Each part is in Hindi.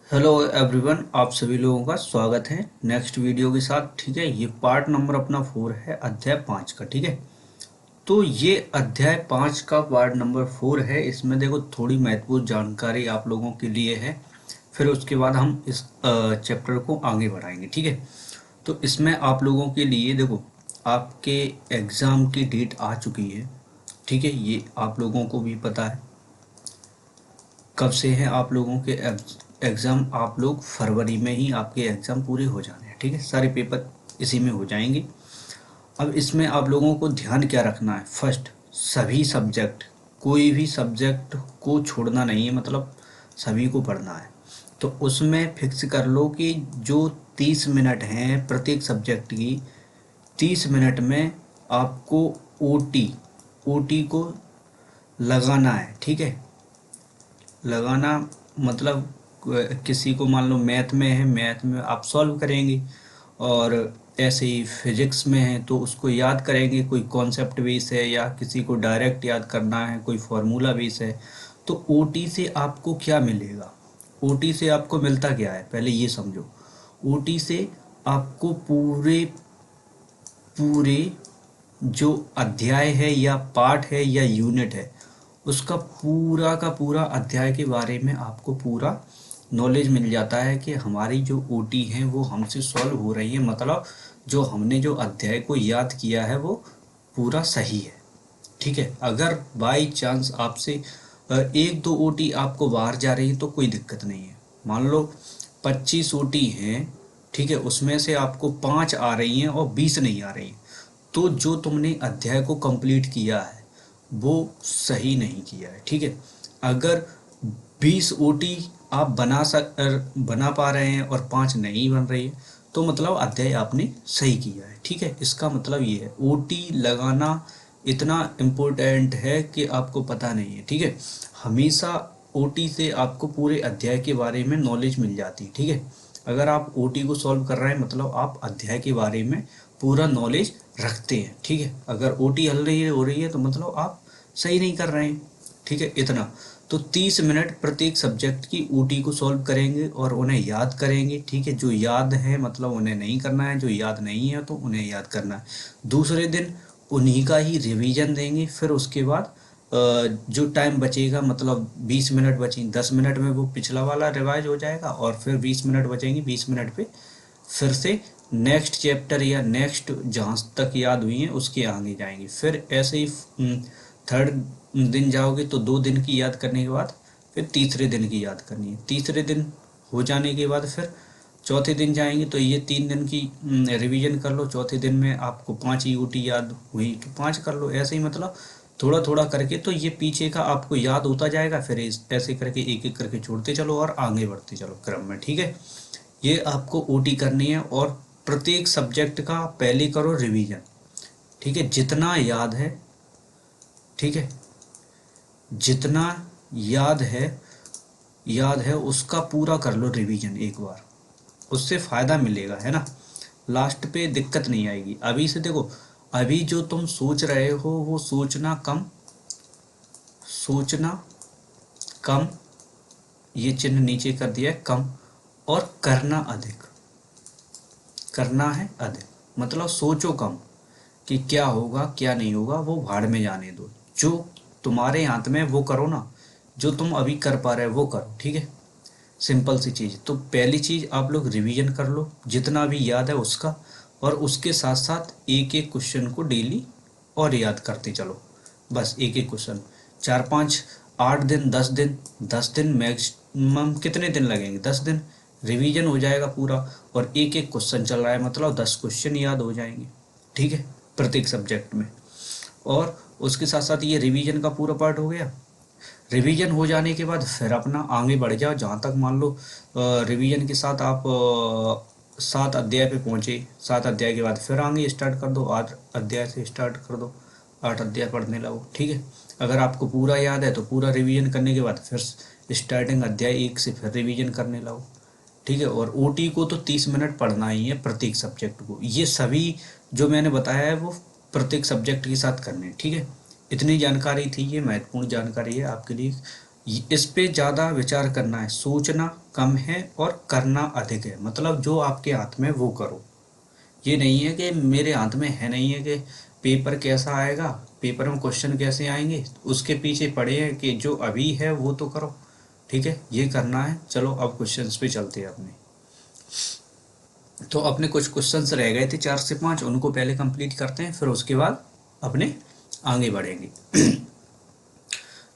हेलो एवरीवन, आप सभी लोगों का स्वागत है नेक्स्ट वीडियो के साथ। ठीक है, ये पार्ट नंबर अपना 4 है, अध्याय 5 का। ठीक है, तो ये अध्याय 5 का पार्ट नंबर 4 है। इसमें देखो थोड़ी महत्वपूर्ण जानकारी आप लोगों के लिए है, फिर उसके बाद हम इस चैप्टर को आगे बढ़ाएंगे। ठीक है, तो इसमें आप लोगों के लिए देखो, आपके एग्ज़ाम की डेट आ चुकी है। ठीक है, ये आप लोगों को भी पता है कब से हैं आप लोगों के एग्ज़ाम। आप लोग फरवरी में ही आपके एग्ज़ाम पूरे हो जाने हैं। ठीक है, सारे पेपर इसी में हो जाएंगे। अब इसमें आप लोगों को ध्यान क्या रखना है, फर्स्ट सभी सब्जेक्ट, कोई भी सब्जेक्ट को छोड़ना नहीं है, मतलब सभी को पढ़ना है। तो उसमें फिक्स कर लो कि जो 30 मिनट हैं प्रत्येक सब्जेक्ट की, 30 मिनट में आपको ओटी ओटी को लगाना है। ठीक है, लगाना मतलब किसी को मान लो मैथ में है, मैथ में आप सॉल्व करेंगे, और ऐसे ही फिजिक्स में है तो उसको याद करेंगे। कोई कॉन्सेप्ट बेस है या किसी को डायरेक्ट याद करना है, कोई फार्मूला बेस है। तो ओटी से आपको क्या मिलेगा, ओटी से आपको मिलता क्या है पहले ये समझो। ओटी से आपको पूरे पूरे जो अध्याय है या पाठ है या यूनिट है, उसका पूरा का पूरा अध्याय के बारे में आपको पूरा नॉलेज मिल जाता है कि हमारी जो ओटी है वो हमसे सॉल्व हो रही है, मतलब जो हमने जो अध्याय को याद किया है वो पूरा सही है। ठीक है, अगर बाई चांस आपसे एक दो ओटी आपको बाहर जा रही है तो कोई दिक्कत नहीं है। मान लो 25 ओटी हैं, ठीक है, उसमें से आपको 5 आ रही हैं और 20 नहीं आ रही, तो जो तुमने अध्याय को कंप्लीट किया है वो सही नहीं किया है। ठीक है, अगर 20 ओटी आप बना पा रहे हैं और 5 नहीं बन रही है तो मतलब अध्याय आपने सही किया है। ठीक है, इसका मतलब ये है ओटी लगाना इतना इम्पोर्टेंट है कि आपको पता नहीं है। ठीक है, हमेशा ओटी से आपको पूरे अध्याय के बारे में नॉलेज मिल जाती है। ठीक है, अगर आप ओटी को सॉल्व कर रहे हैं मतलब आप अध्याय के बारे में पूरा नॉलेज रखते हैं। ठीक है, अगर ओटी हल नहीं हो रही है तो मतलब आप सही नहीं कर रहे हैं। ठीक है, इतना तो 30 मिनट प्रत्येक सब्जेक्ट की ओटी को सॉल्व करेंगे और उन्हें याद करेंगे। ठीक है, जो याद है मतलब उन्हें नहीं करना है, जो याद नहीं है तो उन्हें याद करना है। दूसरे दिन उन्हीं का ही रिवीजन देंगे। फिर उसके बाद जो टाइम बचेगा मतलब 20 मिनट बचेंगे, 10 मिनट में वो पिछला वाला रिवाइज हो जाएगा और फिर 20 मिनट बचेंगे, 20 मिनट पे फिर से नेक्स्ट चैप्टर या नेक्स्ट जहाँ तक याद हुई है उसके आगे जाएंगे। फिर ऐसे ही थर्ड दिन जाओगे तो 2 दिन की याद करने के बाद फिर तीसरे दिन की याद करनी है। तीसरे दिन हो जाने के बाद फिर चौथे दिन जाएंगे तो ये 3 दिन की रिवीजन कर लो। चौथे दिन में आपको 5 यूटी याद हुई तो 5 कर लो। ऐसे ही मतलब थोड़ा थोड़ा करके तो ये पीछे का आपको याद होता जाएगा। फिर ऐसे करके एक एक करके छोड़ते चलो और आगे बढ़ते चलो क्रम में। ठीक है, ये आपको ओटी करनी है और प्रत्येक सब्जेक्ट का पहले करो रिवीजन। ठीक है, जितना याद है, ठीक है, जितना याद है उसका पूरा कर लो रिवीजन एक बार। उससे फ़ायदा मिलेगा, है ना, लास्ट पे दिक्कत नहीं आएगी। अभी से देखो, अभी जो तुम सोच रहे हो वो सोचना कम, ये चिन्ह नीचे कर दिया है कम, और करना अधिक। करना है अधिक मतलब सोचो कम कि क्या होगा क्या नहीं होगा, वो भाड़ में जाने दो। जो तुम्हारे हाथ में वो करो ना, जो तुम अभी कर पा रहे हो वो करो। ठीक है, सिंपल सी चीज़। तो पहली चीज़ आप लोग रिवीजन कर लो जितना भी याद है उसका, और उसके साथ साथ एक एक क्वेश्चन को डेली और याद करते चलो। बस एक एक क्वेश्चन, 4 5 8 दिन, 10 दिन, 10 दिन मैक्सिमम कितने दिन लगेंगे, 10 दिन रिवीजन हो जाएगा पूरा। और एक एक क्वेश्चन चल रहा है मतलब 10 क्वेश्चन याद हो जाएंगे। ठीक है, प्रत्येक सब्जेक्ट में। और उसके साथ साथ ये रिवीजन का पूरा पार्ट हो गया। रिवीजन हो जाने के बाद फिर अपना आगे बढ़ जाओ जहाँ तक मान लो रिवीजन के साथ आप 7 अध्याय पे पहुँचे। 7 अध्याय के बाद फिर आगे स्टार्ट कर दो, 8 अध्याय से स्टार्ट कर दो, 8 अध्याय पढ़ने लगो। ठीक है, अगर आपको पूरा याद है तो पूरा रिवीजन करने के बाद फिर स्टार्टिंग अध्याय 1 से फिर रिवीजन करने लगो। ठीक है, और ओटी को तो 30 मिनट पढ़ना ही है प्रत्येक सब्जेक्ट को। ये सभी जो मैंने बताया है वो प्रत्येक सब्जेक्ट के साथ करने हैं। ठीक है, इतनी जानकारी थी, ये महत्वपूर्ण जानकारी है आपके लिए। इस पे ज़्यादा विचार करना है, सोचना कम है और करना अधिक है। मतलब जो आपके हाथ में वो करो। ये नहीं है कि मेरे हाथ में है नहीं है कि पेपर कैसा आएगा, पेपर में क्वेश्चन कैसे आएंगे, उसके पीछे पड़े हैं कि जो अभी है वो तो करो। ठीक है, ये करना है। चलो अब क्वेश्चंस पे चलते हैं अपने। तो अपने कुछ क्वेश्चंस रह गए थे 4 से 5, उनको पहले कंप्लीट करते हैं, फिर उसके बाद अपने आगे बढ़ेंगे।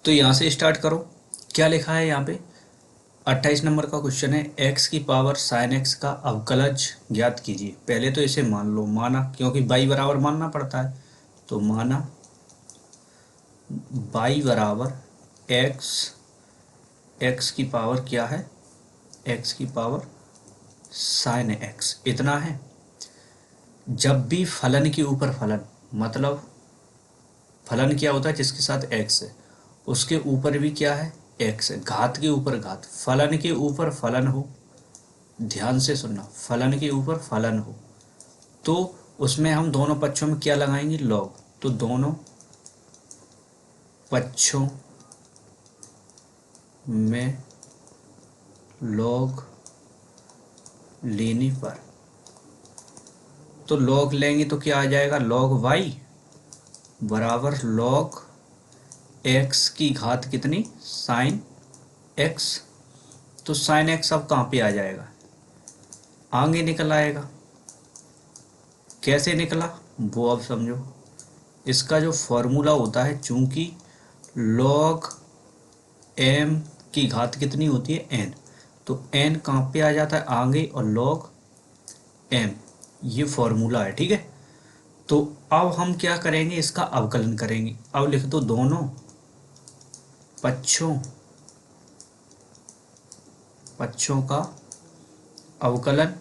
तो यहाँ से स्टार्ट करो। क्या लिखा है यहाँ पे? 28 नंबर का क्वेश्चन है, x की पावर sin x का अवकलज ज्ञात कीजिए। पहले तो इसे मान लो, माना क्योंकि y बराबर मानना पड़ता है, तो माना y बराबर x की पावर क्या है, x की पावर sin x इतना है। जब भी फलन के ऊपर फलन, मतलब फलन क्या होता है जिसके साथ x है, उसके ऊपर भी क्या है, x है। घात के ऊपर घात, फलन के ऊपर फलन हो, ध्यान से सुनना, फलन के ऊपर फलन हो तो उसमें हम दोनों पक्षों में क्या लगाएंगे, लॉग। तो दोनों पक्षों में लॉग लेने पर, तो लॉग लेंगे तो क्या आ जाएगा, लॉग y बराबर लॉग x की घात कितनी, साइन x। तो साइन x अब कहाँ पे आ जाएगा, आगे निकल आएगा। कैसे निकला वो अब समझो। इसका जो फॉर्मूला होता है, चूंकि log m की घात कितनी होती है, n, तो n कहाँ पे आ जाता है, आगे, और log m, ये फॉर्मूला है। ठीक है, तो अब हम क्या करेंगे, इसका अवकलन करेंगे। अब लिख दो दोनों पक्षों का अवकलन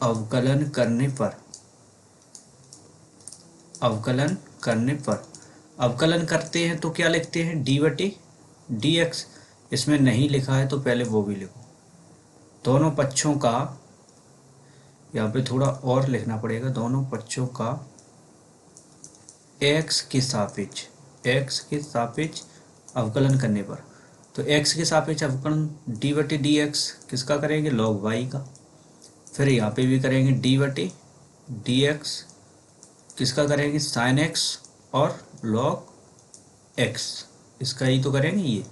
अवकलन करने पर अवकलन करते हैं तो क्या लिखते हैं, डी बटे डी एक्स। इसमें नहीं लिखा है तो पहले वो भी लिखो। दोनों पक्षों का, यहाँ पे थोड़ा और लिखना पड़ेगा, दोनों पक्षों का x के सापेक्ष अवकलन करने पर। तो x के सापेक्ष अवकलन डी बटे डी एक्स किसका करेंगे, log y का। फिर यहाँ पे भी करेंगे डी बटे डी एक्स किसका करेंगे, साइन x और log x, इसका ही तो करेंगे ये।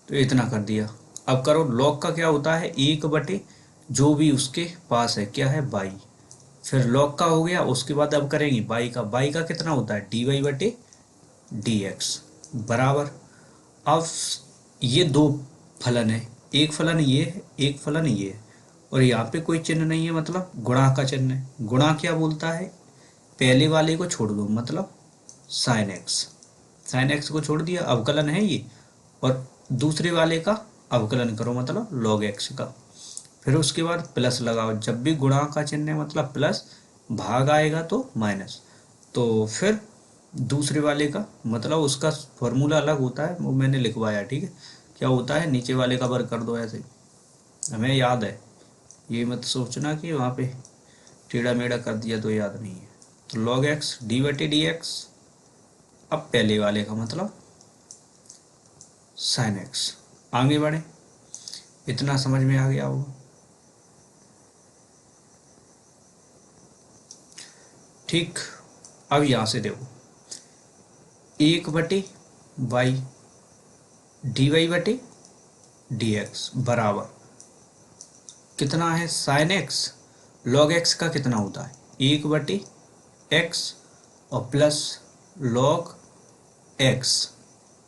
तो इतना कर दिया। अब करो, log का क्या होता है, 1/, जो भी उसके पास है क्या है, y। फिर log का हो गया, उसके बाद अब करेंगे y का कितना होता है, dy बटे dx बराबर। अब ये दो फलन है, एक फलन ये है, एक फलन ये है, और यहाँ पे कोई चिन्ह नहीं है, मतलब गुणा का चिन्ह है। गुणा क्या बोलता है, पहले वाले को छोड़ दो, मतलब साइन एक्स को छोड़ दिया, अवकलन है ये, और दूसरे वाले का अवकलन करो, मतलब log x का। फिर उसके बाद प्लस लगाओ, जब भी गुणा का चिन्ह है मतलब प्लस, भाग आएगा तो माइनस। तो फिर दूसरे वाले का, मतलब उसका फॉर्मूला अलग होता है, वो मैंने लिखवाया। ठीक है, क्या होता है, नीचे वाले का वर्ग कर दो, ऐसे हमें याद है, ये मत सोचना कि वहाँ पे टेढ़ा मेढ़ा कर दिया तो याद नहीं है। तो log x डी बटे डी एक्स, अब पहले वाले का मतलब साइन एक्स। आगे बढ़े, इतना समझ में आ गया होगा। ठीक, अब यहाँ से देखो, 1/y dy बटे डी एक्स बराबर कितना है, साइन एक्स। log x का कितना होता है, 1/x और प्लस log x,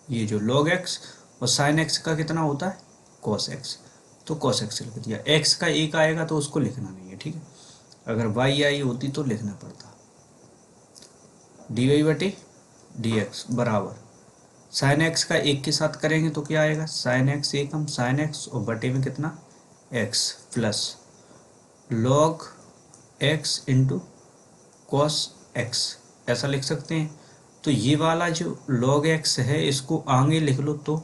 ये जो log x, और साइन x का कितना होता है, cos x। तो cos x लिख दिया। x का 1 आएगा तो उसको लिखना नहीं है। ठीक है, अगर y आई होती तो लिखना पड़ता, dy बटे डी एक्स बराबर साइन एक्स का 1 के साथ करेंगे तो क्या आएगा, साइन एक्स, एक हम साइन एक्स, और बटे में कितना, x, plus log x into cos x, ऐसा लिख सकते हैं। तो ये वाला जो log x है, इसको आगे लिख लो तो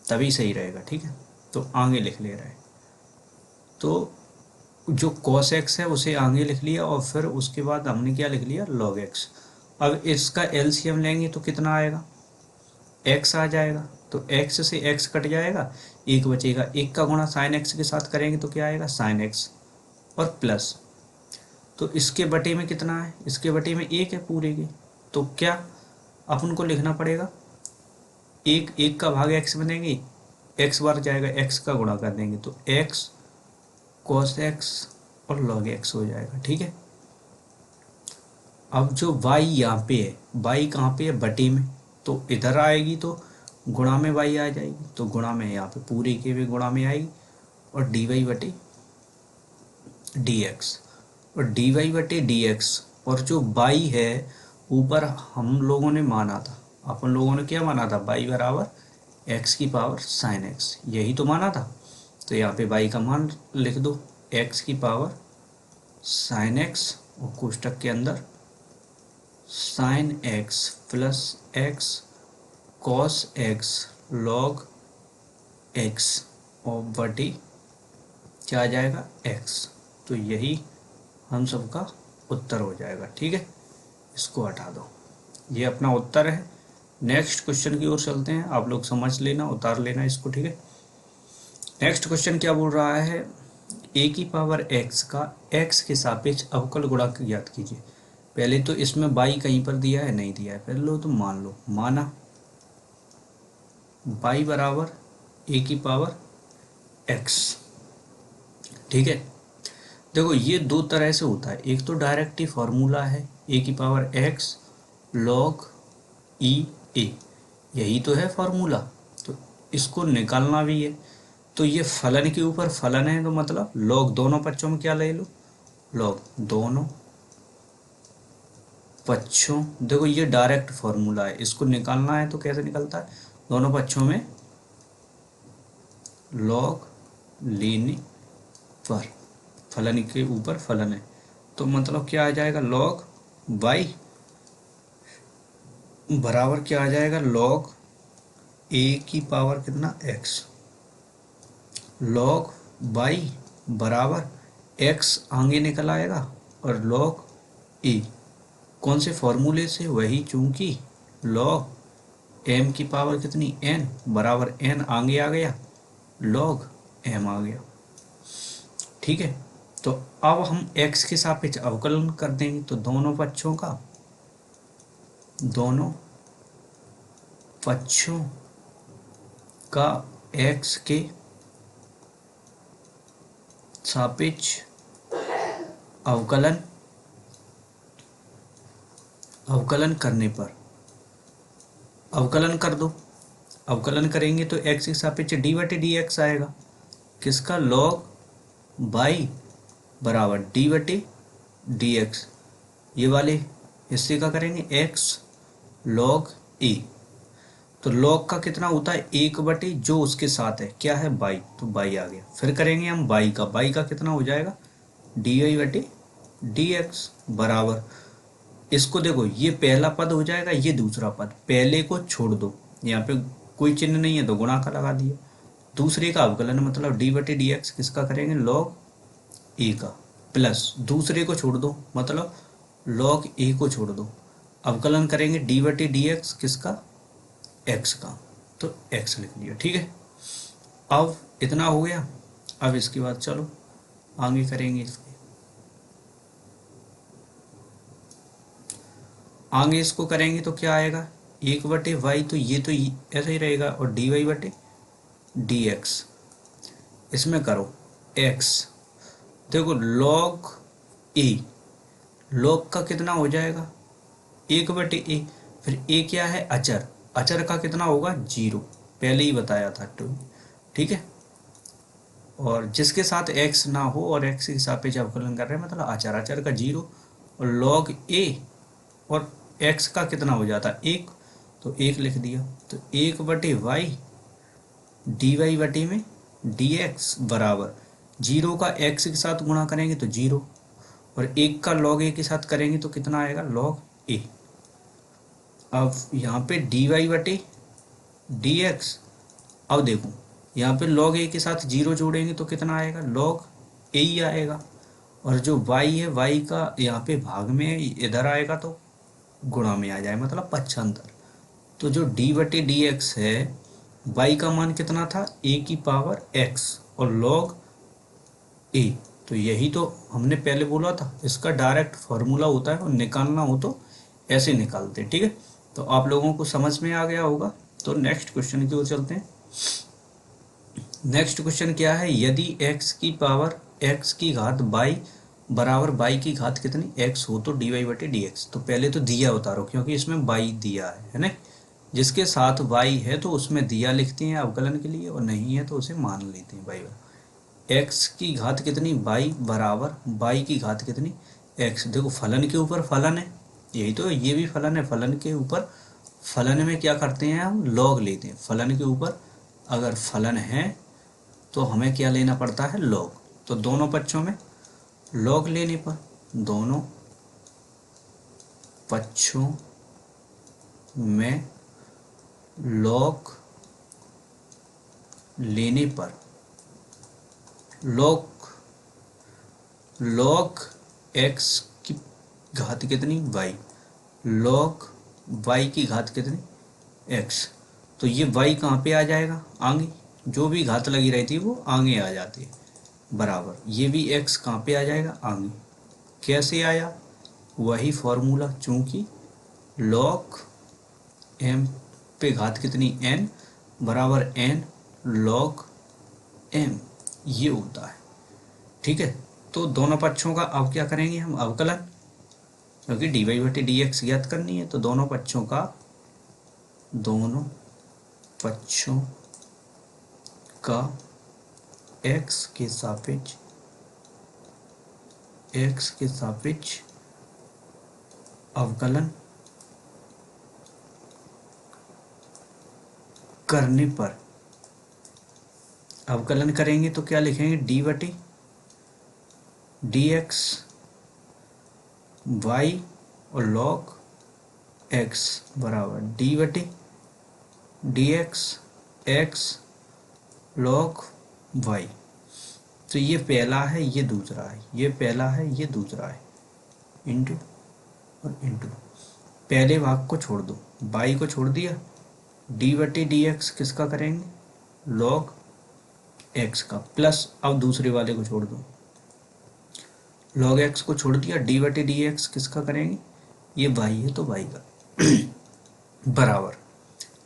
तभी सही रहेगा। ठीक है, तो आगे लिख ले रहा है, तो जो cos x है उसे आगे लिख लिया, और फिर उसके बाद हमने क्या लिख लिया, log x। अब इसका एलसीएम लेंगे तो कितना आएगा, एक्स आ जाएगा, तो एक्स से एक्स कट जाएगा, एक बचेगा, एक का गुणा साइन एक्स के साथ करेंगे तो क्या आएगा साइन एक्स और प्लस, तो इसके बटे में कितना है, इसके बटे में एक है पूरे के, तो क्या अपन को लिखना पड़ेगा, एक एक का भाग एक्स बनेंगे, एक्स बार जाएगा, एक्स का गुणा कर देंगे तो एक्स कॉस एक्स और लॉग एक्स हो जाएगा। ठीक है, अब जो y यहाँ पे है, y कहाँ पे है बटे में, तो इधर आएगी तो गुणा में y आ जाएगी, तो गुणा में यहाँ पे पूरे के भी गुणा में आएगी, और dy बटे dx, और dy बटे dx, और जो y है ऊपर हम लोगों ने माना था, अपन लोगों ने क्या माना था, y बराबर x की पावर साइन x, यही तो माना था, तो यहाँ पे y का मान लिख दो, x की पावर साइन x और कोष्टक के अंदर sine x plus x cos x log x और बटे क्या आ जाएगा x, तो यही हम सबका उत्तर हो जाएगा। ठीक है, इसको हटा दो, ये अपना उत्तर है। नेक्स्ट क्वेश्चन की ओर चलते हैं, आप लोग समझ लेना, उतार लेना इसको। ठीक है, नेक्स्ट क्वेश्चन क्या बोल रहा है, ए की पावर x का x के सापेक्ष अवकल गुणा ज्ञात कीजिए। पहले तो इसमें y कहीं पर दिया है, नहीं दिया है, पहले लो तो मान लो, माना y बराबर ए की पावर x। ठीक है, देखो ये दो तरह से होता है, एक तो डायरेक्ट ही फॉर्मूला है ए की पावर x log ई ए, यही तो है फॉर्मूला, तो इसको निकालना भी है, तो ये फलन के ऊपर फलन है, तो मतलब log दोनों पक्षों में क्या ले लो, log दोनों पक्षों, देखो ये डायरेक्ट फॉर्मूला है, इसको निकालना है तो कैसे निकलता है, दोनों पक्षों में log लेने पर, फलन के ऊपर फलन है, तो मतलब क्या आ जाएगा log y बराबर क्या आ जाएगा log a की पावर कितना x, log y बराबर x आगे निकल आएगा और log a कौन से फॉर्मूले से, वही, चूंकि log m की पावर कितनी n बराबर n आगे आ गया, log m आ गया। ठीक है, तो अब हम x के सापेक्ष अवकलन कर देंगे, तो दोनों पक्षों का x के सापेक्ष अवकलन करने पर, अवकलन कर दो, अवकलन करेंगे तो x के सापेक्ष डी बटे डी एक्स आएगा, किसका, log y बराबर डी बटे डी एक्स, ये वाले हिस्से का करेंगे x log a, तो log का कितना होता है एक बटे जो उसके साथ है क्या है y, तो y आ गया, फिर करेंगे हम y का कितना हो जाएगा डी वाई बटे डी एक्स बराबर, इसको देखो ये पहला पद हो जाएगा, ये दूसरा पद, पहले को छोड़ दो, यहाँ पे कोई चिन्ह नहीं है तो गुणा का लगा दिया, दूसरे का अवकलन मतलब डी बटे डी एक्स किसका करेंगे log ए का, प्लस दूसरे को छोड़ दो मतलब log ए को छोड़ दो, अवकलन करेंगे डी बटे डी एक्स किसका एक्स का, तो एक्स लिख लिया। ठीक है, अब इतना हो गया, अब इसके बाद चलो आगे करेंगे, इसके आगे इसको करेंगे तो क्या आएगा एक बटे वाई, तो ये तो ऐसा ही रहेगा, और डी वाई बटे डी एक्स, इसमें करो एक्स, देखो log ए, log का कितना हो जाएगा एक बटे ए, फिर ए क्या है अचर, अचर का कितना होगा 0, पहले ही बताया था टू। ठीक है, और जिसके साथ x ना हो और x के सापेक्ष अवकलन कर रहे हैं मतलब अचर, अचर का 0, और log a और x का कितना हो जाता है 1, तो 1 लिख दिया, तो 1 बटे वाई डी वाई बटे में डी एक्स बराबर 0 का x के साथ गुणा करेंगे तो 0, और 1 का log a के साथ करेंगे तो कितना आएगा log a। अब यहाँ पे डी वाई बटे डी एक्स, अब देखो यहाँ पे log a के साथ 0 जोड़ेंगे तो कितना आएगा log a ही आएगा, और जो y है y का यहाँ पे भाग में इधर आएगा तो गुणा में आ जाए मतलब पक्षांतर, तो जो डी बटे डी एक्स है, y का मान कितना था, a की पावर x और log a। तो यही तो हमने पहले बोला था, इसका डायरेक्ट फॉर्मूला होता है और निकालना हो तो ऐसे निकालते हैं। ठीक है, तो आप लोगों को समझ में आ गया होगा। तो नेक्स्ट क्वेश्चन की ओर चलते हैं। नेक्स्ट क्वेश्चन क्या है, यदि x की पावर x की घात y बराबर y की घात कितनी x हो तो डी वाई बटे डी एक्स। तो पहले तो दिया उतारो, क्योंकि इसमें y दिया है ना। जिसके साथ y है तो उसमें दिया लिखते हैं अवकलन के लिए, और नहीं है तो उसे मान लेते हैं y। x की घात कितनी y बराबर y की घात कितनी x। देखो फलन के ऊपर फलन है, यही तो ये भी फलन है। फलन के ऊपर फलन में क्या करते हैं, हम लॉग लेते हैं। फलन के ऊपर अगर फलन है तो हमें क्या लेना पड़ता है, लॉग। तो दोनों पक्षों में लॉग लेने पर, दोनों पक्षों में लॉग लेने पर लॉग x की घात कितनी y, लॉग y की घात कितनी x। तो ये y कहाँ पे आ जाएगा, आगे। जो भी घात लगी रहती है वो आगे आ जाती है, बराबर ये भी x कहाँ पे आ जाएगा, आगे। कैसे आया, वही फॉर्मूला, चूंकि log m पे घात कितनी n बराबर n log m, ये होता है। ठीक है, तो दोनों पक्षों का अब क्या करेंगे हम, अवकलन, क्योंकि डी वाई बटे डी एक्स ज्ञात करनी है। तो दोनों पक्षों का x के सापेक्ष अवकलन करने पर, अवकलन करेंगे तो क्या लिखेंगे, डी बटे डी एक्स वाई और लॉग एक्स बराबर डी बटे डी एक्स लॉग वाई। तो ये पहला है, ये दूसरा है, ये पहला है, ये दूसरा है, इंटू और इंटू। पहले भाग को छोड़ दो, वाई को छोड़ दिया, डी बटे डी एक्स किसका करेंगे, लॉग एक्स का, प्लस अब दूसरे वाले को छोड़ दो, लॉग एक्स को छोड़ दिया, डी बटे डी एक्स किसका करेंगे, ये वाई है तो वाई का बराबर।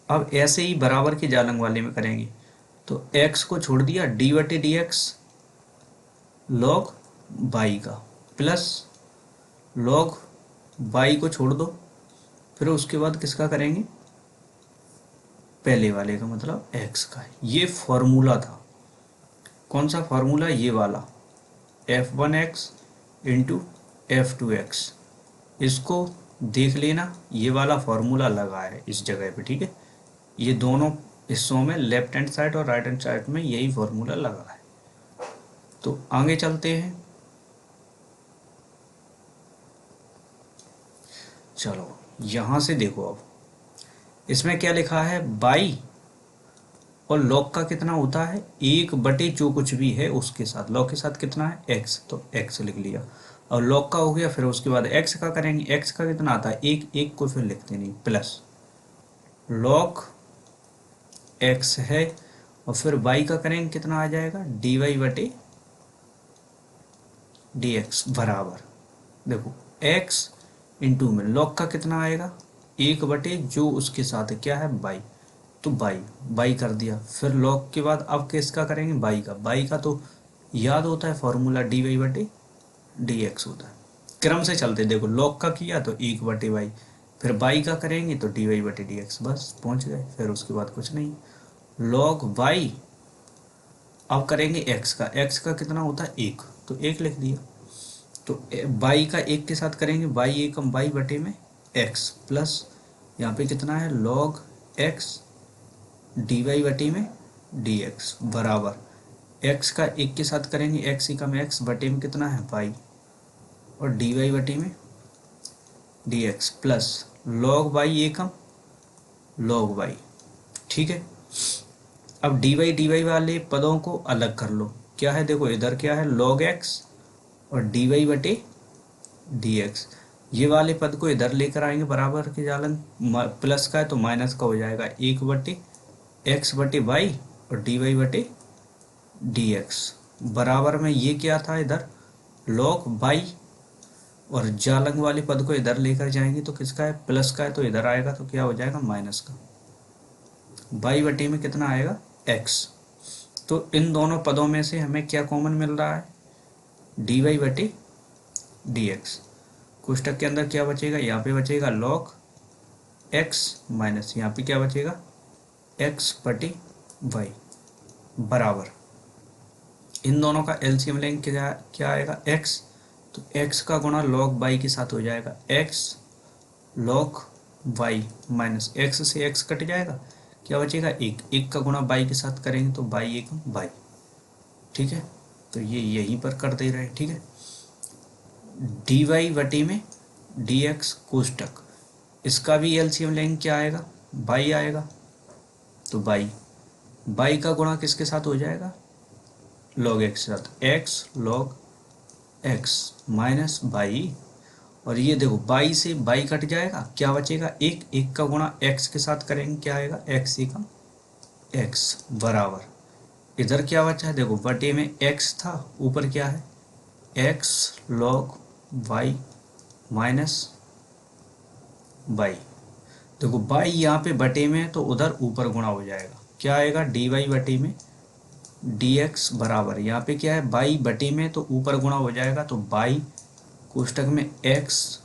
अब ऐसे ही बराबर के जालंग वाले में करेंगे, तो x को छोड़ दिया, डी बटे डी एक्स लॉग वाई का, प्लस लॉग वाई को छोड़ दो, फिर उसके बाद किसका करेंगे, पहले वाले का, मतलब x का। ये फॉर्मूला था, कौन सा फॉर्मूला, ये वाला, f1x इंटू f2x। इसको देख लेना, ये वाला फॉर्मूला लगा है इस जगह पे। ठीक है, ये दोनों हिस्सों में, लेफ्ट हैंड साइड और राइट हैंड साइड में यही फॉर्मूला लगा है। तो आगे चलते हैं, चलो यहां से देखो। अब इसमें क्या लिखा है, बाई और लॉग का कितना होता है, एक बटे जो कुछ भी है उसके साथ, लॉग के साथ कितना है x, तो x लिख लिया। और लॉग का हो गया, फिर उसके बाद x का करेंगे, x का कितना आता है, एक को फिर लिखते नहीं, प्लस लॉग x है, और फिर y का करेंगे, कितना आ जाएगा, डी वाई बटे डी एक्स बराबर, देखो x इंटू में लॉग का कितना आएगा, एक बटे जो उसके साथ है, क्या है, y, तो बाई कर दिया। फिर लॉग के बाद अब किसका करेंगे, बाई का तो याद होता है फॉर्मूला, डी वाई बटे डी एक्स होता है। क्रम से चलते, देखो लॉग का किया तो एक बटे वाई, फिर बाई का करेंगे तो डी वाई बटे डी एक्स, बस पहुंच गए। फिर उसके बाद कुछ नहीं, लॉग वाई, अब करेंगे एक्स का कितना होता है, एक, तो एक लिख दिया। तो बाई का एक के साथ करेंगे, बाई एकम बाई बटे में एक्स, प्लस यहाँ पे कितना है, लॉग एक्स डी वाई बटे में डी एक्स बराबर, एक्स का एक के साथ करेंगे, एक्स एकम एक्स बटे में कितना है, वाई, और डी वाई बटे में d x, plus log y एकम लॉग वाई। ठीक है, अब डी वाई वाले पदों को अलग कर लो, क्या है, देखो इधर क्या है, लॉग एक्स और डी वाई बटे डी एक्स। ये वाले पद को इधर लेकर आएंगे बराबर के जालन, प्लस का है तो माइनस का हो जाएगा 1/x/y और dy/dx बराबर में ये क्या था इधर log y, और जालंग वाले पद को इधर लेकर जाएंगे तो किसका है प्लस का है तो इधर आएगा तो क्या हो जाएगा माइनस का, y/, में कितना आएगा x। तो इन दोनों पदों में से हमें क्या कॉमन मिल रहा है dy/dx। कोष्टक के अंदर क्या बचेगा, यहाँ पे बचेगा log x माइनस यहाँ पे क्या बचेगा x/y बराबर, इन दोनों का एलसीएम लेंगे क्या आएगा x, तो x का गुणा log y के साथ हो जाएगा x log y minus x से x कट जाएगा, क्या बचेगा एक का गुणा y के साथ करेंगे तो y एक y, ठीक है। तो ये यहीं पर कर दे रहे हैं, ठीक है। dy/, में dx कोष्टक, इसका भी एलसीएम लेंगे क्या आएगा y आएगा, तो y का गुणा किसके साथ हो जाएगा log x के साथ, x log x minus y, और ये देखो y से y कट जाएगा, क्या बचेगा एक का गुणा x के साथ करेंगे क्या आएगा x एकम x बराबर, इधर क्या बचा है देखो बटे में x था, ऊपर क्या है x log y minus y, देखो y यहाँ पे बटे में है तो उधर ऊपर गुणा हो जाएगा, क्या आएगा dy/, में dx बराबर, यहाँ पे क्या है y बटे में तो ऊपर गुणा हो जाएगा तो y कोष्टक में x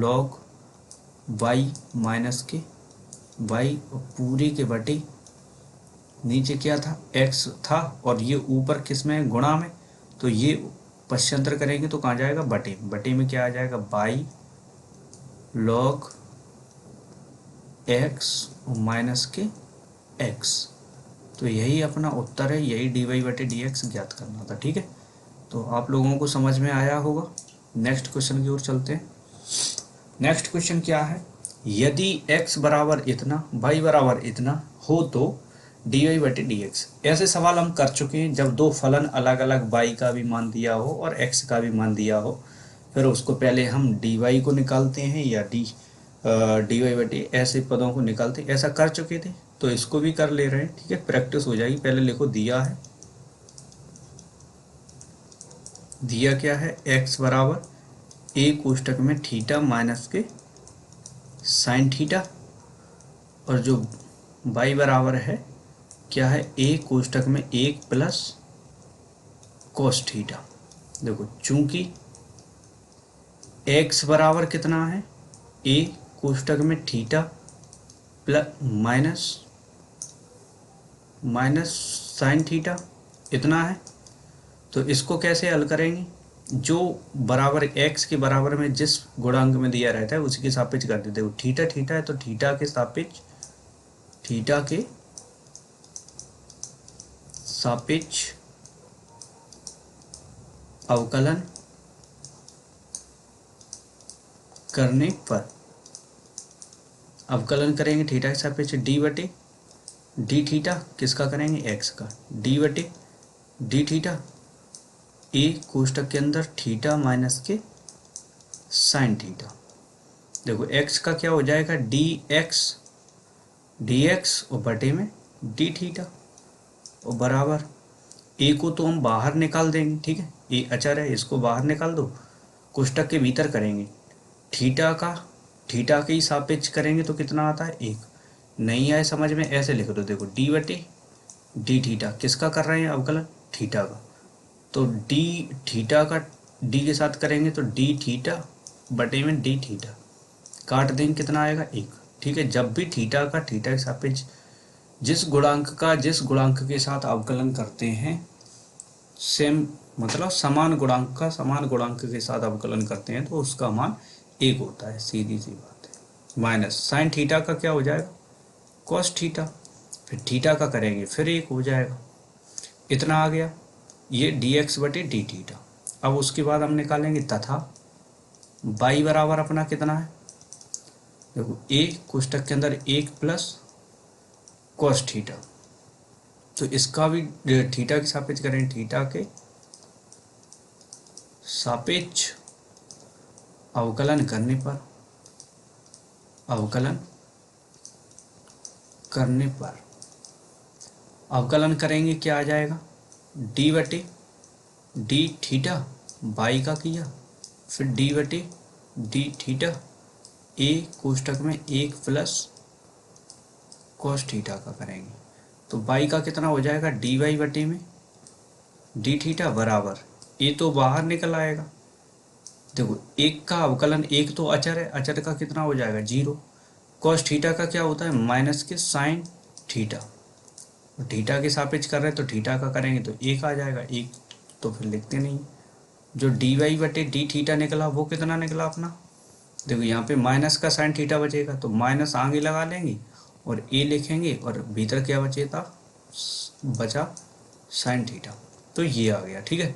log y माइनस के y और पूरे के बटे नीचे क्या था x था और ये ऊपर किस में गुणा में, तो ये पश्चांतर करेंगे तो कहाँ जाएगा बटे में क्या आ जाएगा y log x माइनस के x, तो यही अपना उत्तर है, यही dy/dx ज्ञात करना था, ठीक है। तो आप लोगों को समझ में आया होगा। नेक्स्ट क्वेश्चन की ओर चलते हैं। नेक्स्ट क्वेश्चन क्या है, यदि x बराबर इतना y बराबर इतना हो तो dy/dx। ऐसे सवाल हम कर चुके हैं जब दो फलन अलग अलग y का भी मान दिया हो और x का भी मान दिया हो, फिर उसको पहले हम dy को निकालते हैं या dy/d ऐसे पदों को निकालते, ऐसा कर चुके थे तो इसको भी कर ले रहे हैं, ठीक है, प्रैक्टिस हो जाएगी। पहले लिखो दिया है, दिया क्या है x बराबर a कोष्टक में थीटा माइनस के साइन थीटा, और जो y बराबर है क्या है a कोष्टक में 1 प्लस कोस थीटा। देखो चूंकि x बराबर कितना है a कोष्टक में theta plus minus sine theta इतना है, तो इसको कैसे हल करेंगे, जो बराबर x के बराबर में जिस गुणांक में दिया रहता है उसी के सापेक्ष कर देते हो, थीटा है तो थीटा के सापेक्ष अवकलन करने पर अवकलन करेंगे थीटा के सापेक्ष डी थीटा, किसका करेंगे x का, डी थीटा a कोष्टक के अंदर थीटा माइनस के साइन थीटा। देखो x का क्या हो जाएगा dx और बटे में डी थीटा, और बराबर a को तो हम बाहर निकाल देंगे, ठीक है, a अचर है इसको बाहर निकाल दो, कोष्टक के भीतर करेंगे थीटा के ही सापेक्ष करेंगे तो कितना आता है 1, नहीं आए समझ में ऐसे लिख दो, देखो डी थीटा किसका कर रहे हैं अवकलन थीटा का, तो डी थीटा का डी के साथ करेंगे तो डी थीटा बटे में डी थीटा, काट देंगे कितना आएगा 1, ठीक है। जब भी थीटा के सापेक्ष जिस गुणांक के साथ अवकलन करते हैं सेम मतलब समान गुणांक के साथ अवकलन करते हैं तो उसका मान 1 होता है, सीधी सी बात है। माइनस साइन थीटा का क्या हो जाएगा कॉस थीटा, फिर थीटा का करेंगे फिर 1 हो जाएगा, इतना आ गया ये dx बटे डी थीटा। अब उसके बाद हम निकालेंगे तथा y बराबर अपना कितना है, देखो a कोष्टक के अंदर 1 प्लस कॉस थीटा, तो इसका भी थीटा के सापेक्ष करें, थीटा के सापेक्ष अवकलन करने पर, अवकलन करने पर अवकलन करेंगे क्या आ जाएगा, डी बटे डी थीटा बाई का किया, फिर डी बटे डी थीटा ए कोष्टक में 1 प्लस कॉस थीटा का करेंगे, तो बाई का कितना हो जाएगा, डी वाई बटे में डी थीटा बराबर, ए तो बाहर निकल आएगा। देखो एक का अवकलन, एक तो अचर है, अचर का कितना हो जाएगा 0, कॉस थीटा का क्या होता है माइनस के साइन थीटा, थीटा के सापेक्ष कर रहे हैं तो थीटा का करेंगे तो 1 आ जाएगा, 1 तो फिर लिखते नहीं। जो डी वाई बटे डी थीटा निकला वो कितना निकला अपना, देखो यहाँ पे माइनस का साइन थीटा बचेगा तो माइनस आगे लगा लेंगे और ए लिखेंगे और भीतर क्या बचेगा, बचा साइन थीटा, तो ये आ गया। ठीक है,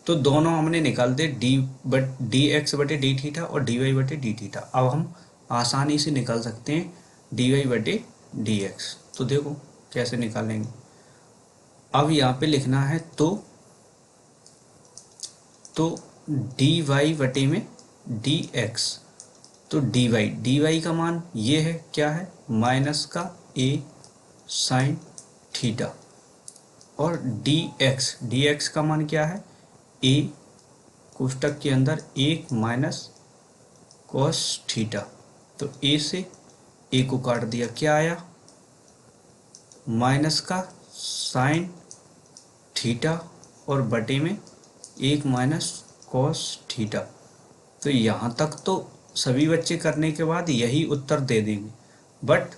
तो दोनों हमने निकाल दे डी एक्स बटे डी थीटा और डी वाई बटे डी थीटा। अब हम आसानी से निकाल सकते हैं डी वाई बटे डी एक्स, तो देखो कैसे निकालेंगे। अब यहाँ पे लिखना है तो डी वाई बटे में डी एक्स, तो डी वाई का मान ये है, क्या है माइनस का ए साइन थीटा, और डी एक्स का मान क्या है, ए कोष्टक के अंदर 1 माइनस कॉस थीटा, तो ए से ए को काट दिया, क्या आया माइनस का साइन थीटा और बटे में 1 माइनस कॉस थीटा। तो यहाँ तक तो सभी बच्चे करने के बाद यही उत्तर दे देंगे, बट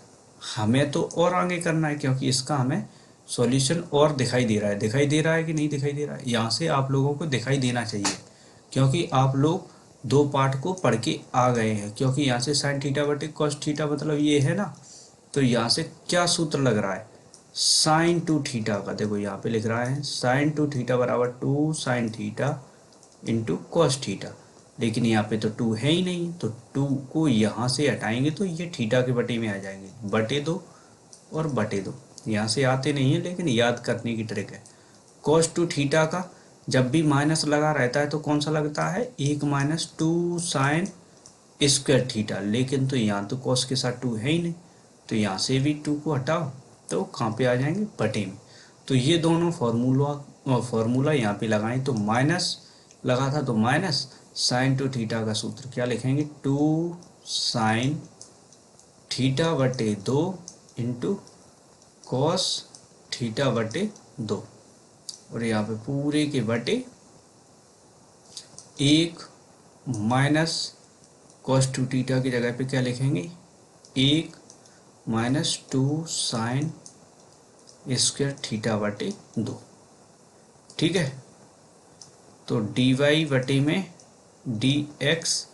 हमें तो और आगे करना है, क्योंकि इसका हमें सॉल्यूशन और दिखाई दे रहा है कि नहीं दिखाई दे रहा है, यहाँ से आप लोगों को दिखाई देना चाहिए, क्योंकि आप लोग 2 पार्ट को पढ़ के आ गए हैं। क्योंकि यहाँ से साइन थीटा बटे कॉस थीटा मतलब ये है ना, तो यहाँ से क्या सूत्र लग रहा है, साइन 2 थीटा का, देखो यहाँ पे लिख रहा है साइन 2 थीटा बराबर 2 sine theta into cos theta, लेकिन यहाँ पे तो 2 है ही नहीं, तो 2 को यहाँ से हटाएंगे तो ये थीटा के बटे में आ जाएंगे, बटे 2 और बटे 2 यहाँ से आते नहीं है, लेकिन याद करने की ट्रिक है। कॉस 2 थीटा का जब भी माइनस लगा रहता है तो कौन सा लगता है, 1 माइनस 2 साइन स्क्वायर थीटा, लेकिन तो यहाँ तो कॉस के साथ 2 है ही नहीं, तो यहाँ से भी 2 को हटाओ तो कहाँ पे आ जाएंगे, बटे में। तो ये दोनों फॉर्मूला यहाँ पे लगाएं, तो माइनस लगा था तो माइनस साइन 2 थीटा का सूत्र क्या लिखेंगे, 2 साइन थीटा बटे 2 इंटू कॉस थीटा बटे 2, और यहाँ पे पूरे के बटे 1 माइनस कॉस 2 थीटा की जगह पे क्या लिखेंगे, 1 माइनस 2 साइन स्क्वायर थीटा बटे 2। ठीक है, तो डी वाई बटे में डी एक्स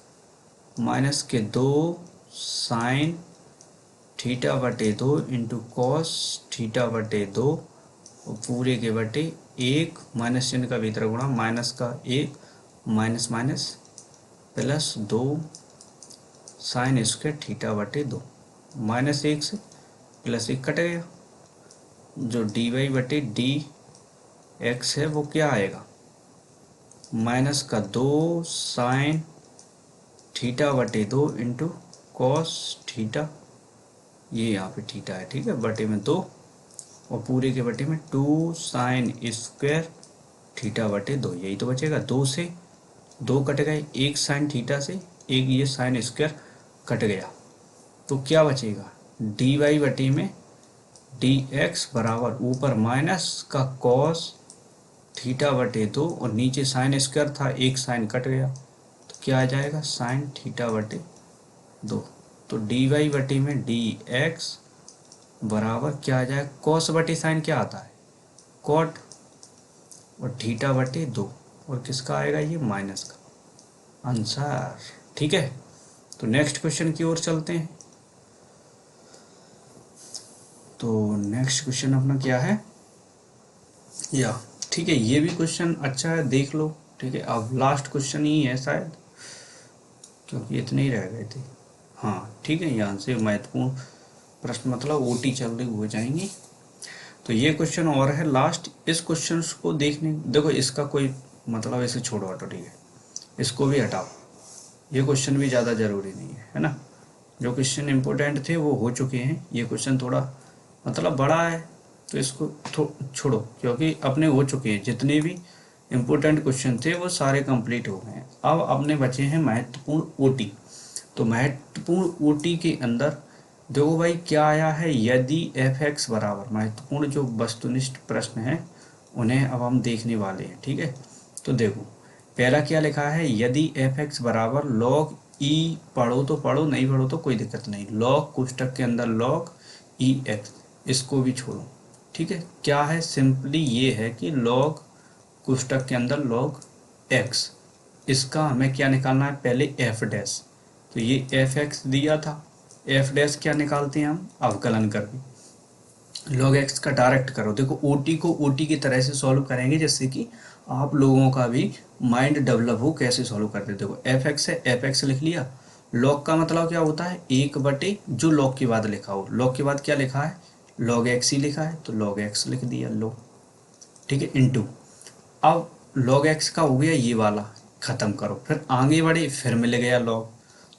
माइनस के 2 साइन थीटा बटे 2 इंटू कॉस थीटा बटे 2, और पूरे के बटे 1 माइनस चिन्ह का भीतर गुणा, माइनस का 1 minus minus plus 2 sine square theta बटे 2, माइनस 1 से प्लस 1 कट गया, जो डी वाई बटे डी एक्स है वो क्या आएगा, माइनस का 2 साइन थीटा बटे 2 इंटू कॉस थीटा, ये यहाँ पे थीटा है, ठीक है, बटे में 2 और पूरे के बटे में 2 साइन स्क्वायर थीटा बटे 2, यही तो बचेगा। 2 से 2 कट गए, 1 साइन थीटा से 1 ये साइन स्क्वायर कट गया, तो क्या बचेगा, डी वाई बटे में डी एक्स बराबर ऊपर माइनस का कॉस थीटा बटे 2 और नीचे साइन स्क्वायर था, 1 साइन कट गया, तो क्या आ जाएगा साइन थीटा बटे 2। तो डी वाई बटे में डी एक्स बराबर क्या आ जाएगा, कॉस बटे साइन क्या आता है कॉट, और थीटा बटे 2, और किसका आएगा ये माइनस का आंसर। ठीक है, तो नेक्स्ट क्वेश्चन की ओर चलते हैं। तो नेक्स्ट क्वेश्चन अपना क्या है, या ठीक है, ये भी क्वेश्चन अच्छा है, देख लो। ठीक है, अब लास्ट क्वेश्चन ही है शायद, क्योंकि इतने ही रह गए थे। हाँ ठीक है, यहाँ से महत्वपूर्ण प्रश्न मतलब ओटी चल रही हो जाएंगी। तो ये क्वेश्चन और है लास्ट, इस क्वेश्चन को देखने, देखो इसका कोई मतलब ऐसे छोड़ो हटो, ठीक है, इसको भी हटाओ, ये क्वेश्चन भी ज़्यादा ज़रूरी नहीं है ना। जो क्वेश्चन इम्पोर्टेंट थे वो हो चुके हैं, ये क्वेश्चन थोड़ा मतलब बड़ा है तो इसको छोड़ो, क्योंकि अपने हो चुके हैं जितने भी इम्पोर्टेंट क्वेश्चन थे वो सारे कंप्लीट हो गए हैं। अब अपने बचे हैं महत्वपूर्ण ओटी। तो महत्वपूर्ण ओटी के अंदर देखो भाई क्या आया है, यदि एफ एक्स बराबर, महत्वपूर्ण जो वस्तुनिष्ठ प्रश्न हैं उन्हें अब हम देखने वाले हैं, ठीक है। तो देखो पहला क्या लिखा है, यदि एफ एक्स बराबर लॉग ई, पढ़ो तो पढ़ो, नहीं पढ़ो तो कोई दिक्कत नहीं, लॉग कोष्टक के अंदर लॉग ई एक्स, इसको भी छोड़ो, ठीक है। क्या है, सिंपली ये है कि लॉग कोष्टक के अंदर लॉग एक्स, इसका हमें क्या निकालना है, पहले एफ डैश। तो ये एफ एक्स दिया था, एफ डैश क्या निकालते हैं हम, अवकलन करके लॉग एक्स का डायरेक्ट करो। देखो ओटी को ओटी की तरह से सॉल्व करेंगे जिससे कि आप लोगों का भी माइंड डेवलप हो कैसे सॉल्व करते। देखो एफ एक्स है, एफ एक्स लिख लिया। लॉग का मतलब क्या होता है, एक बटे जो लॉग के बाद लिखा हो, लॉग के बाद क्या लिखा है, लॉग एक्स ही लिखा है, तो लॉग एक्स लिख दिया लो, ठीक है, इनटू। अब लॉग एक्स का हो गया ये वाला, खत्म करो, फिर आगे बढ़े, फिर मिल गया लॉग।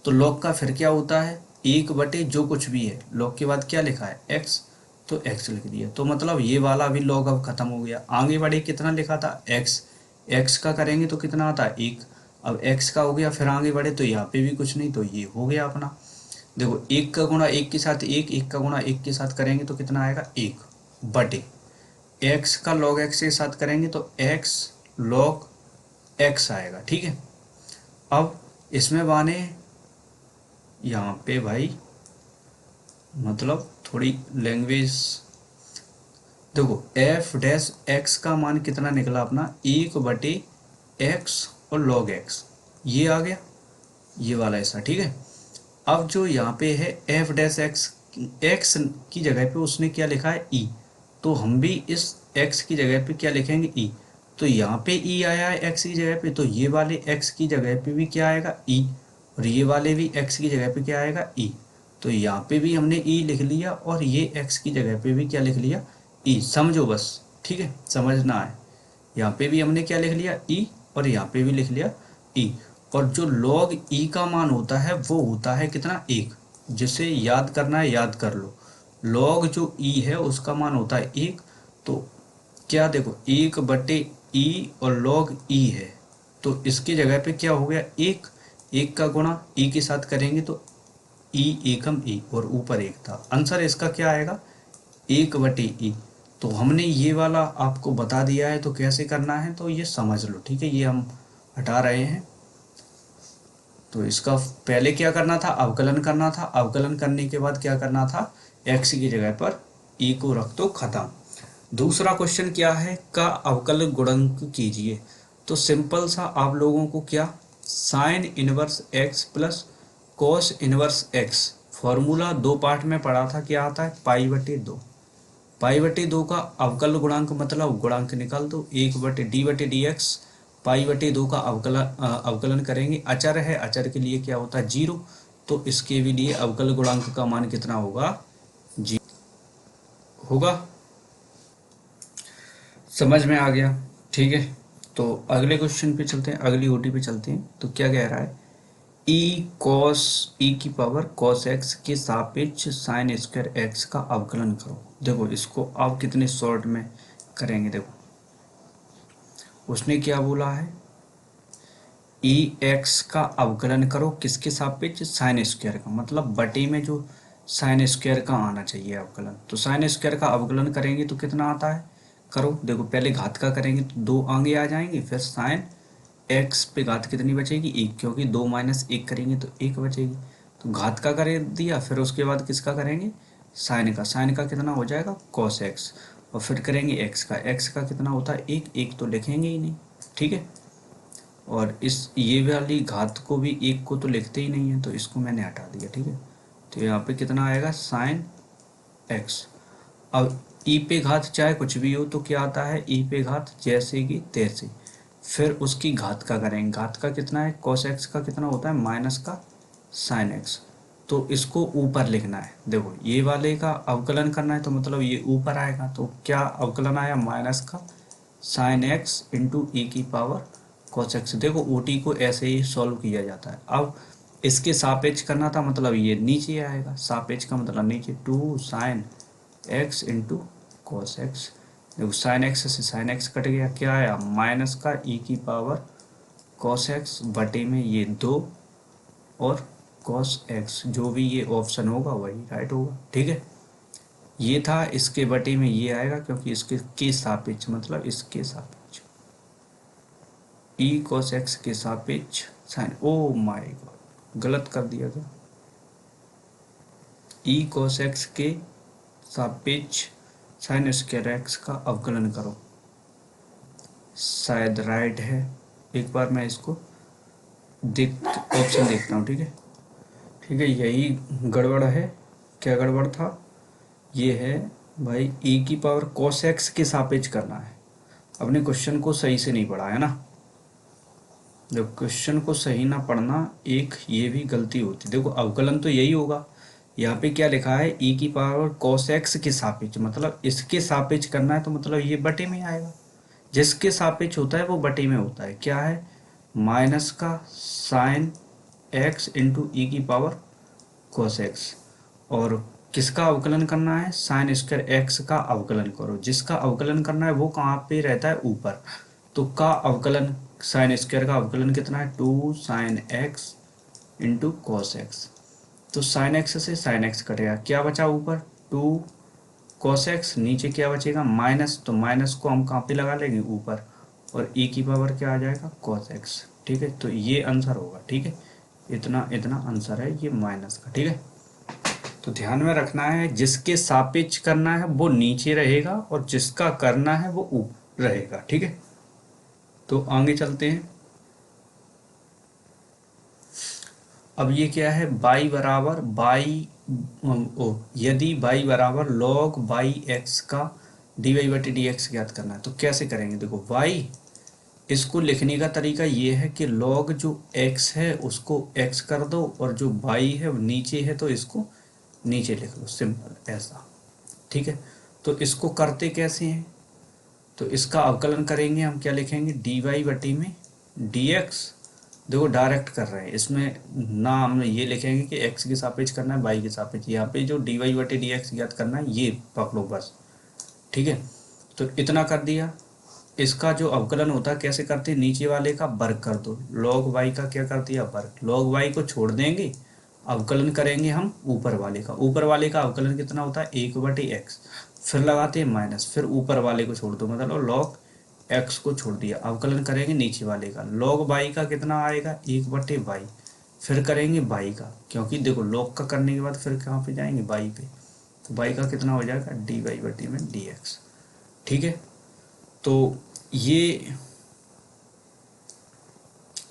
तो लॉग का फिर क्या होता है, एक बटे जो कुछ भी है, लॉग के बाद क्या लिखा है एक्स, तो एक्स लिख दिया। तो मतलब ये वाला भी लॉग अब खत्म हो गया। आगे बढ़े, कितना लिखा था एक्स, एक्स का करेंगे तो कितना आता है एक, अब एक्स का हो गया, फिर आगे बढ़े तो यहाँ पे भी कुछ नहीं, तो ये हो गया अपना। देखो एक का गुणा एक के साथ एक, एक का गुणा एक के साथ करेंगे तो कितना आएगा एक बटे, एक्स का लॉग एक्स के साथ करेंगे तो एक्स लॉग एक्स आएगा, ठीक है। अब इसमें बाने यहाँ पे भाई मतलब थोड़ी लैंग्वेज, देखो एफ डैश एक्स का मान कितना निकला अपना, एक बटे एक्स और लॉग एक्स, ये आ गया ये वाला ऐसा, ठीक है। अब जो यहाँ पे है एफ डैश एक्स, एक्स की जगह पे उसने क्या लिखा है ई, तो हम भी इस एक्स की जगह पे क्या लिखेंगे ई। तो यहाँ पे ई आया है एक्स की जगह पे, तो ये वाले एक्स की जगह पे भी क्या आएगा ई, और ये वाले भी एक्स की जगह पे क्या आएगा ई। तो यहाँ पे भी हमने ई लिख लिया और ये एक्स की जगह पे भी क्या लिख लिया ई, समझो बस, ठीक है, समझना है। यहाँ पे भी हमने क्या लिख लिया ई और यहाँ पे भी लिख लिया ई। और जो log ई का मान होता है वो होता है कितना, एक, जिसे याद करना है याद कर लो। log जो ई है उसका मान होता है एक, तो क्या देखो एक बटे ई और log ई है, तो इसकी जगह पे क्या हो गया एक, एक का गुणा ई के साथ करेंगे तो ई एकम ई, और ऊपर एक था, आंसर इसका क्या आएगा एक बटे ई। तो हमने ये वाला आपको बता दिया है, तो कैसे करना है तो ये समझ लो, ठीक है। ये हम हटा रहे हैं, तो इसका पहले क्या करना था, अवकलन करना था, अवकलन करने के बाद क्या करना था, एक्स की जगह पर ई को रख दो, खत्म। दूसरा क्वेश्चन क्या है, का अवकल गुणक कीजिए। तो सिंपल सा आप लोगों को क्या, sine inverse x plus cos inverse x, formula दो पार्ट में पढ़ा था, क्या आता है पाई बटे दो, पाई बटे दो का अवकल गुणांक मतलब गुणांक निकाल दो, एक बटे डी एक्स, पाई बटे दो का अवकलन करेंगे, अचर है, अचर के लिए क्या होता है जीरो, तो इसके भी लिए अवकल गुणांक का मान कितना होगा जी होगा, समझ में आ गया, ठीक है। तो अगले क्वेश्चन पे चलते हैं, अगली ओटी पे चलते हैं। तो क्या कह रहा है, ई कॉस ई की पावर कॉस एक्स के सापेक्ष साइन स्क्वायर एक्स का अवकलन करो। देखो इसको आप कितने शॉर्ट में करेंगे, देखो उसने क्या बोला है, ई एक्स का अवकलन करो किसके सापेक्ष, साइन स्क्वायर का, मतलब बटे में जो साइन स्क्वायर का आना चाहिए अवकलन। तो साइन स्क्वायर का अवकलन करेंगे तो कितना आता है, करो देखो पहले घात का करेंगे तो दो आगे आ जाएंगे, फिर साइन एक्स पे घात कितनी बचेगी एक, क्योंकि दो माइनस एक करेंगे तो एक बचेगी, तो घात का कर दिया, फिर उसके बाद किसका करेंगे साइन का, साइन का कितना हो जाएगा कॉस एक्स, और फिर करेंगे एक्स का कितना होता है एक, एक तो लिखेंगे ही नहीं, ठीक है। और इस ये वाली घात को भी एक को तो लिखते ही नहीं है, तो इसको मैंने हटा दिया, ठीक है। तो यहाँ पे कितना आएगा साइन एक्स। अब ई पे घात चाहे कुछ भी हो तो क्या आता है, ई पे घात जैसे कि तैसे, फिर उसकी घात का करेंगे, घात का कितना है कॉस एक्स का कितना होता है माइनस का साइन एक्स, तो इसको ऊपर लिखना है। देखो ये वाले का अवकलन करना है तो मतलब ये ऊपर आएगा, तो क्या अवकलन आया माइनस का साइन एक्स इंटू ई की पावर cos x। देखो OT को ऐसे ही सॉल्व किया जाता है। अब इसके सापेक्ष करना था, मतलब ये नीचे आएगा, सापेक्ष का मतलब नीचे, 2 sin x into cos x. देखो साइन एक्स से साइन एक्स कट गया, क्या आया माइनस का e की पावर कॉस एक्स बटे में ये 2 और कॉस एक्स, जो भी ये ऑप्शन होगा वही राइट होगा। ठीक है, ये था, इसके बटे में ये आएगा क्योंकि इसके के सापेक्ष, मतलब इसके सापेक्ष e cos x के सापेक्ष साइन, ओ माय गॉड गलत कर दिया गया, e cos x के सापेक्ष साइन स्क्वायर एक्स का अवकलन करो। शायद राइट है, एक बार मैं इसको ऑप्शन देखता हूँ। ठीक है, ठीक है, यही गड़बड़ है। क्या गड़बड़ था, ये है भाई e की पावर cos x के सापेक्ष करना है। अपने क्वेश्चन को सही से नहीं पढ़ा है ना, जब क्वेश्चन को सही ना पढ़ना एक ये भी गलती होती। देखो अवकलन तो यही होगा, यहाँ पे क्या लिखा है e की पावर cos x के सापेक्ष, मतलब इसके सापेक्ष करना है, तो मतलब ये बटे में आएगा। जिसके सापेक्ष होता है वो बटे में होता है। क्या है, माइनस का साइन x इंटू ई की पावर cos x, और किसका अवकलन करना है, साइन स्क्वायर एक्स का अवकलन करो। जिसका अवकलन करना है वो कहाँ पे रहता है, ऊपर। तो का अवकलन, साइन स्क्वायर का अवकलन कितना है, 2 sine x into cos x. तो साइन एक्स से साइन एक्स कटेगा, क्या बचा ऊपर 2 कॉस एक्स, नीचे क्या बचेगा माइनस, तो माइनस को हम कहाँ पे लगा लेंगे ऊपर, और e की पावर क्या आ जाएगा कॉस एक्स। ठीक है, तो ये आंसर होगा। ठीक है, इतना इतना आंसर है ये माइनस का। ठीक है, तो ध्यान में रखना है, जिसके सापेक्ष करना है वो नीचे रहेगा और जिसका करना है वो ऊपर रहेगा। ठीक है, तो आगे चलते हैं। अब ये क्या है, बाई बराबर बाई, यदि बाई बराबर लॉग बाई एक्स का डी वाई बटे डी एक्स ज्ञात करना है, तो कैसे करेंगे। देखो बाई, इसको लिखने का तरीका ये है कि लॉग जो x है उसको x कर दो, और जो बाई है वो नीचे है तो इसको नीचे लिख लो, सिंपल ऐसा। ठीक है, तो इसको करते कैसे हैं, तो इसका अवकलन करेंगे हम, क्या लिखेंगे डी वाई बटी में डी एक्स। देखो डायरेक्ट कर रहे हैं, इसमें ना हम ये लिखेंगे कि x के सापेक्ष करना है y के सापेक्ष, यहाँ पे जो डी वाई बटे डी एक्स ज्ञात करना है ये पकड़ो बस। ठीक है, तो इतना कर दिया। इसका जो अवकलन होता है कैसे करते हैं, नीचे वाले का वर्ग कर दो, log y का क्या कर दिया वर्ग, log y को छोड़ देंगे, अवकलन करेंगे हम ऊपर वाले का। ऊपर वाले का अवकलन कितना होता है 1/x, फिर लगाते हैं माइनस, फिर ऊपर वाले को छोड़ दो, मतलब log x को छोड़ दिया, अवकलन करेंगे नीचे वाले का। log y का कितना आएगा 1/y, फिर करेंगे y का, क्योंकि देखो log का करने के बाद फिर कहाँ पे जाएंगे y पे, तो y का कितना हो जाएगा dy बटे में dx। ठीक है, तो ये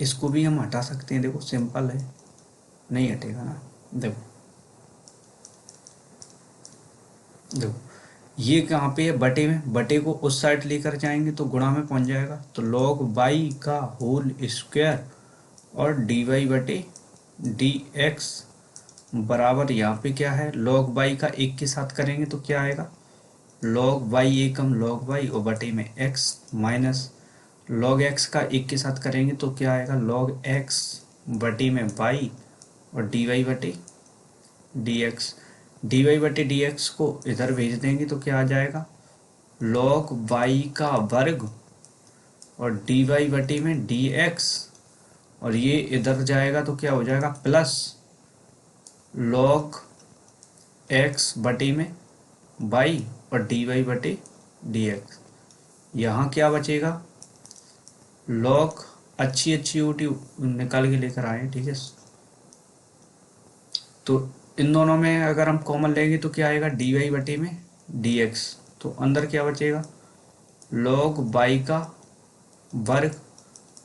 इसको भी हम हटा सकते हैं, देखो सिंपल है, नहीं हटेगा ना। देखो देखो ये कहाँ पे है बटे में, बटे को उस साइड लेकर जाएंगे तो गुणा में पहुंच जाएगा, तो log y का होल स्क्वायर और dy बटे dx बराबर, यहाँ पे क्या है log y का एक के साथ करेंगे तो क्या आएगा log y एकम log y और बटे में x, माइनस log x का एक के साथ करेंगे तो क्या आएगा log x बटे में y और dy बटे dx। dy बटे dx को इधर भेज देंगे तो क्या आ जाएगा log y का वर्ग और dy बटे में dx, और ये इधर जाएगा तो क्या हो जाएगा प्लस log x बटे में y और dy बटे dx। यहाँ क्या बचेगा log, अच्छी ऊटी निकाल के लेकर आए। ठीक है, तो इन दोनों में अगर हम कॉमन लेंगे तो क्या आएगा dy बटे में dx, तो अंदर क्या बचेगा log y का वर्ग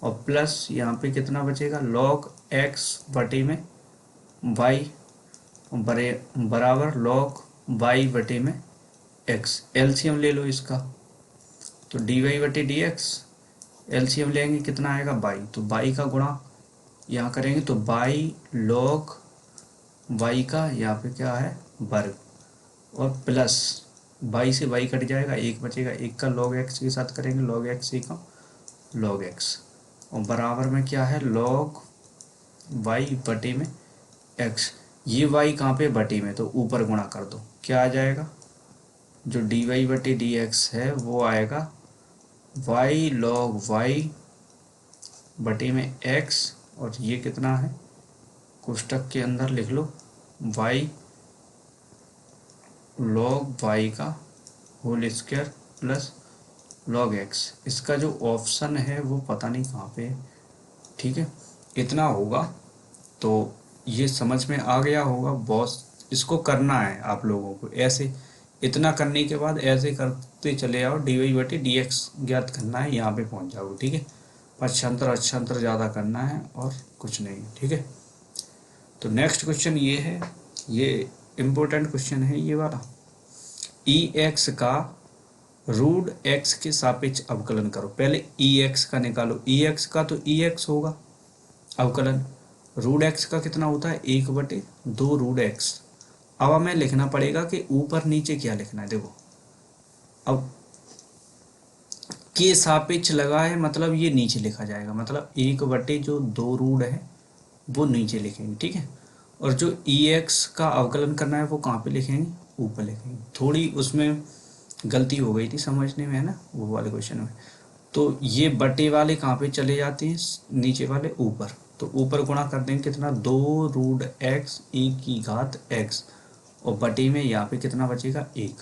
और प्लस यहाँ पे कितना बचेगा log x बटे में y बराबर log y बटे में x। एलसीएम ले लो इसका, तो dy बटे dx, एलसीएम लेंगे कितना आएगा y, तो y का गुणा यहाँ करेंगे तो y log y का यहाँ पे क्या है वर्ग, और प्लस y से y कट जाएगा, एक बचेगा, एक का log x के साथ करेंगे log x का log x। और बराबर में क्या है log y बटे में x। ये y कहाँ पे बटे में, तो ऊपर गुणा कर दो, क्या आ जाएगा, जो dy बटे dx है वो आएगा y log y बटे में x, और ये कितना है, कोष्टक के अंदर लिख लो y log y का whole square plus log x। इसका जो ऑप्शन है वो पता नहीं कहाँ पे है, ठीक है। इतना होगा तो ये समझ में आ गया होगा बॉस। इसको करना है आप लोगों को ऐसे, इतना करने के बाद ऐसे करते चले आओ, डी वाई बटे डी एक्स ज्ञात करना है, यहाँ पे पहुँच जाओगे, ठीक है। पक्षांतर अक्षांतर ज़्यादा करना है और कुछ नहीं, ठीक है। तो नेक्स्ट क्वेश्चन ये है, ये इम्पोर्टेंट क्वेश्चन है ये वाला। ई एक्स का रूट एक्स के सापेक्ष अवकलन करो। पहले ई एक्स का निकालो, ई एक्स का तो ई एक्स होगा अवकलन, रूट एक्स का कितना होता है 1/2 रूट एक्स। अब हमें लिखना पड़ेगा कि ऊपर नीचे क्या लिखना है। देखो अब के सापेक्ष लगा है, मतलब ये नीचे लिखा जाएगा, मतलब 1/2 रूट है वो नीचे लिखेंगे, ठीक है। और जो ई एक्स का अवकलन करना है वो कहाँ पे लिखेंगे, ऊपर लिखेंगे। थोड़ी उसमें गलती हो गई थी समझने में, है ना, वो वाले क्वेश्चन में। तो ये बटे वाले कहाँ पे चले जाते हैं, नीचे वाले ऊपर। तो ऊपर गुणा कर देंगे कितना, 2 रूट एक्स e की घात x, और बटे में यहाँ पे कितना बचेगा 1।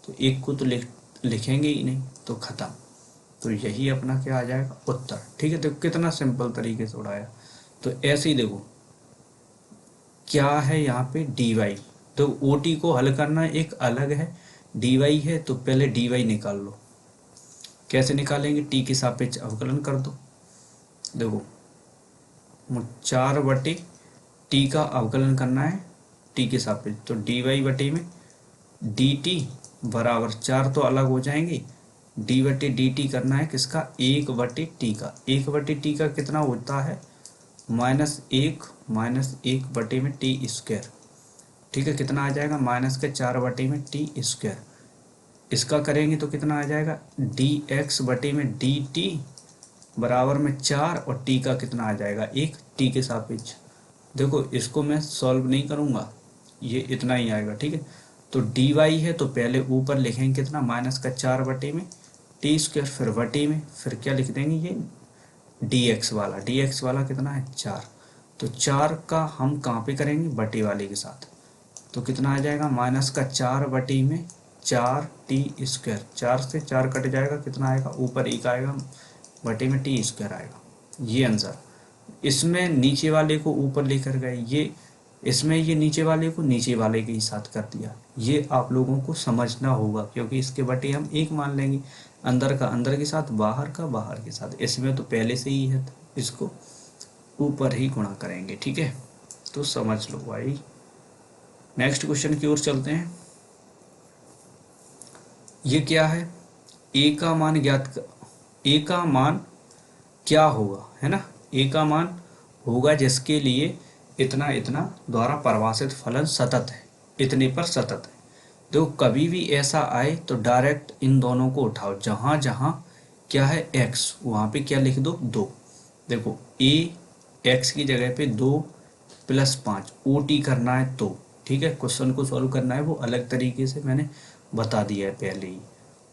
तो 1 को तो लिखेंगे ही नहीं, तो खत्म। तो यही अपना क्या आ जाएगा उत्तर, ठीक है। तो कितना सिंपल तरीके से उड़ाया। तो ऐसे ही देखो क्या है यहाँ पे dy, तो OT को हल करना एक अलग है, dy है तो पहले dy निकाल लो। कैसे निकालेंगे, t के सापेक्ष अवकलन कर दो। देखो 4/t का अवकलन करना है t के सापेक्ष, तो dy बटे में dt बराबर 4 तो अलग हो जाएंगे, d बटे dt करना है किसका, 1/t का। 1/t का कितना होता है -1 बटे में टी स्क्वायर, ठीक है। कितना आ जाएगा -4 बटे में टी स्क्वायर। इसका करेंगे तो कितना आ जाएगा dx बटे में dt बराबर में 4, और t का कितना आ जाएगा 1, t के सापेक्ष। देखो इसको मैं सॉल्व नहीं करूँगा, ये इतना ही आएगा, ठीक है। तो dy है तो पहले ऊपर लिखेंगे कितना -4 बटे में टी स्क्वायर, फिर बटे में फिर क्या लिख देंगे ये dx वाला कितना है 4। तो 4 का हम कहाँ पे करेंगे, बटे वाले के साथ। तो कितना आ जाएगा -4 बटे में 4t स्क्वायर, 4 से 4 कट जाएगा, कितना आएगा ऊपर 1 आएगा, बटे में टी स्क्वायर आएगा। ये आंसर। इसमें नीचे वाले को ऊपर लेकर गए, ये इसमें ये नीचे वाले को नीचे वाले के ही साथ कर दिया। ये आप लोगों को समझना होगा, क्योंकि इसके बटे हम 1 मान लेंगे, अंदर का अंदर के साथ, बाहर का बाहर के साथ। इसमें तो पहले से ही है, तो इसको ऊपर ही गुणा करेंगे, ठीक है। तो समझ लो भाई। नेक्स्ट क्वेश्चन की ओर चलते हैं। ये क्या है, ए का मान ए का मान क्या होगा, है ना। ए का मान होगा जिसके लिए इतना इतना द्वारा परिभाषित फलन सतत है, इतने पर सतत है। तो कभी भी ऐसा आए तो डायरेक्ट इन दोनों को उठाओ, जहाँ जहाँ क्या है x वहाँ पे क्या लिख दो 2। देखो a x की जगह पे 2 + 5 OT करना है, तो ठीक है। क्वेश्चन को सॉल्व करना है वो अलग तरीके से मैंने बता दिया है पहले ही।